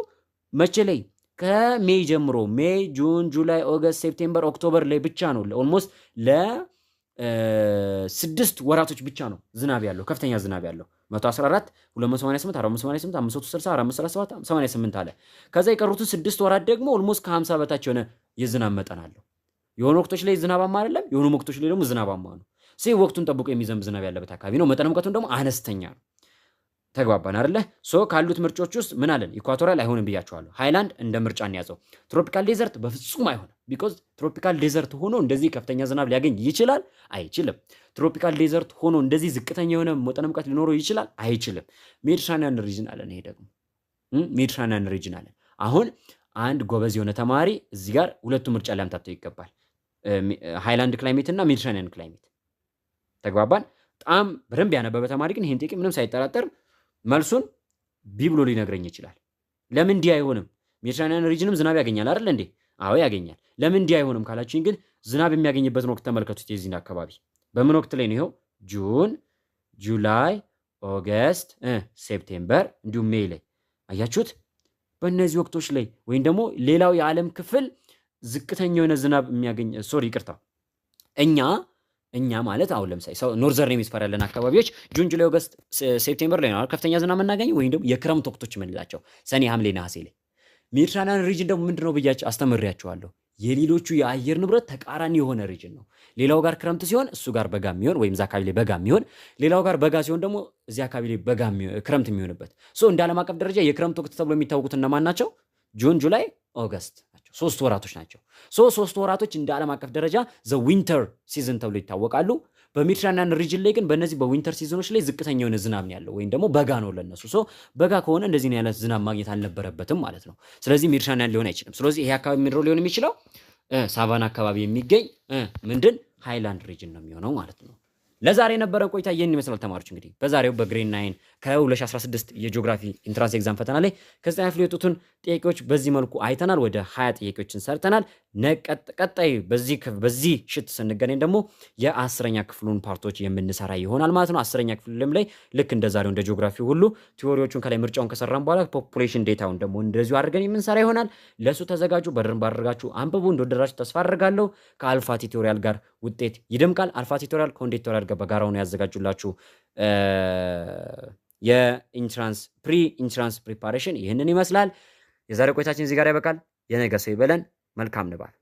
መቼ ላይ? ከሜይ ጀምሮ ሜይ፣ ጁን፣ ጁላይ፣ ኦገስት፣ ሴፕቴምበር፣ ኦክቶበር ላይ ብቻ ነው። ኦልሞስት ለ6 ወራቶች ብቻ ነው ዝናብ ያለው፣ ከፍተኛ ዝናብ ያለው 114 288 488 560 437 88 አለ። ከዛ የቀሩትን 6 ወራት ደግሞ ኦልሞስት ከ50 በታች የሆነ የዝናብ መጠን አለው። የሆኑ ወቅቶች ላይ ዝናባማ አይደለም፣ የሆኑ ወቅቶች ላይ ደግሞ ዝናባማ ነው። ወቅቱን ጠብቆ የሚዘንብ ዝናብ ያለበት አካባቢ ነው። መጠነ ሙቀቱን ደግሞ አነስተኛ ነው። ተግባባን አይደለ? ካሉት ምርጫዎች ውስጥ ምን አለን? ኢኳቶሪያል አይሆንም ብያቸዋለሁ። ሃይላንድ እንደ ምርጫ እንያዘው። ትሮፒካል ዴዘርት በፍጹም አይሆንም። ቢኮዝ ትሮፒካል ዴዘርት ሆኖ እንደዚህ ከፍተኛ ዝናብ ሊያገኝ ይችላል? አይችልም። ትሮፒካል ዴዘርት ሆኖ እንደዚህ ዝቅተኛ የሆነ መጠነ ሙቀት ሊኖረው ይችላል? አይችልም። ሜዲትራኒያን ሪጅን አለን። ይሄ ደግሞ ሜዲትራኒያን ሪጅን አለን። አሁን አንድ ጎበዝ የሆነ ተማሪ እዚህ ጋር ሁለቱ ምርጫ ሊያምታተው ይገባል። ሃይላንድ ክላይሜት እና ሜዲትራኒያን ክላይሜት። ተግባባን? በጣም በደንብ ያነበበ ተማሪ ግን ይሄን ጥያቄ ምንም ሳይጠራጠር መልሱን ቢ ብሎ ሊነግረኝ ይችላል። ለምን ዲ አይሆንም? ሜዲትራኒያን ሪጅንም ዝናብ ያገኛል አይደል እንዴ? አዎ ያገኛል። ለምን ዲ አይሆንም ካላችሁኝ ግን ዝናብ የሚያገኝበትን ወቅት ተመልከቱት። የዚህን አካባቢ በምን ወቅት ላይ ነው? ይኸው ጁን፣ ጁላይ፣ ኦገስት፣ ሴፕቴምበር እንዲሁም ሜይ ላይ አያችሁት። በእነዚህ ወቅቶች ላይ ወይም ደግሞ ሌላው የዓለም ክፍል ዝቅተኛ የሆነ ዝናብ የሚያገኝ ይቅርታ እኛ ማለት አሁን ለምሳሌ ኖርዘርን ሄሚስፌር ያለን አካባቢዎች ጁን፣ ጁላይ፣ ኦገስት፣ ሴፕቴምበር ላይ ነው ከፍተኛ ዝናብ የምናገኘው ወይም ደግሞ የክረምት ወቅቶች የምንላቸው ሰኔ፣ ሐምሌ፣ ነሐሴ ላይ። ሜዲትራኒያን ሪጅን ደግሞ ምንድነው ብያችሁ አስተምሬያችኋለሁ። የሌሎቹ የአየር ንብረት ተቃራኒ የሆነ ሪጅን ነው። ሌላው ጋር ክረምት ሲሆን እሱ ጋር በጋ የሚሆን ወይም እዛ አካባቢ ላይ በጋ የሚሆን፣ ሌላው ጋር በጋ ሲሆን ደግሞ እዚህ አካባቢ ላይ ክረምት የሚሆንበት። እንደ ዓለም አቀፍ ደረጃ የክረምት ወቅት ተብሎ የሚታወቁት እነማን ናቸው? ጁን፣ ጁላይ፣ ኦገስት ናቸው። 3 ወራቶች ናቸው። 3 ወራቶች እንደ ዓለም አቀፍ ደረጃ ዘ ዊንተር ሲዝን ተብሎ ይታወቃሉ። በሜዲትራኒያን ሪጅን ላይ ግን በእነዚህ በዊንተር ሲዝኖች ላይ ዝቅተኛ የሆነ ዝናብ ነው ያለው ወይም ደግሞ በጋ ነው ለነሱ። በጋ ከሆነ እንደዚህ አይነት ዝናብ ማግኘት አልነበረበትም ማለት ነው። ስለዚህ ሜዲትራኒያን ሊሆን አይችልም። ስለዚህ ይሄ አካባቢ ምንድነው ሊሆን የሚችለው? ሳቫና አካባቢ የሚገኝ ሃይላንድ ሪጅን ነው የሚሆነው ማለት ነው። ለዛሬ የነበረን ቆይታ ይህን ይመስላል ተማሪዎች። እንግዲህ በዛሬው በግሬድ 9 ከ2016 የጂኦግራፊ ኢንትራንስ ኤግዛም ፈተና ላይ ከ9 ክፍል የወጡትን ጥያቄዎች በዚህ መልኩ አይተናል። ወደ 20 ጥያቄዎችን ሰርተናል። ቀጣይ በዚህ ሽት ስንገናኝ ደግሞ የ10ኛ ክፍሉን ፓርቶች የምንሰራ ይሆናል ማለት ነው። 10ኛ ክፍልም ላይ ልክ እንደዛሬው እንደ ጂኦግራፊ ሁሉ ቲዎሪዎቹን ከላይ ምርጫውን ከሰራን በኋላ ፖፑሌሽን ዴታውን ደግሞ እንደዚሁ አድርገን የምንሰራ ይሆናል። ለሱ ተዘጋጁ። በደንብ አድርጋችሁ አንብቡ። እንደወደዳችሁ ተስፋ አድርጋለሁ። ከአልፋ ቲዩቶሪያል ጋር ውጤት ይደምቃል። አልፋ ቲዩቶሪያል ከወንዴ ቲዩቶሪያል ጋር በጋራው ነው ያዘጋጁላችሁ የኢንትራንስ ፕሪ ኢንትራንስ ፕሪፓሬሽን ይህንን ይመስላል። የዛሬ ቆይታችን እዚህ ጋር ያበቃል። የነገ ሰው ይበለን። መልካም ንባብ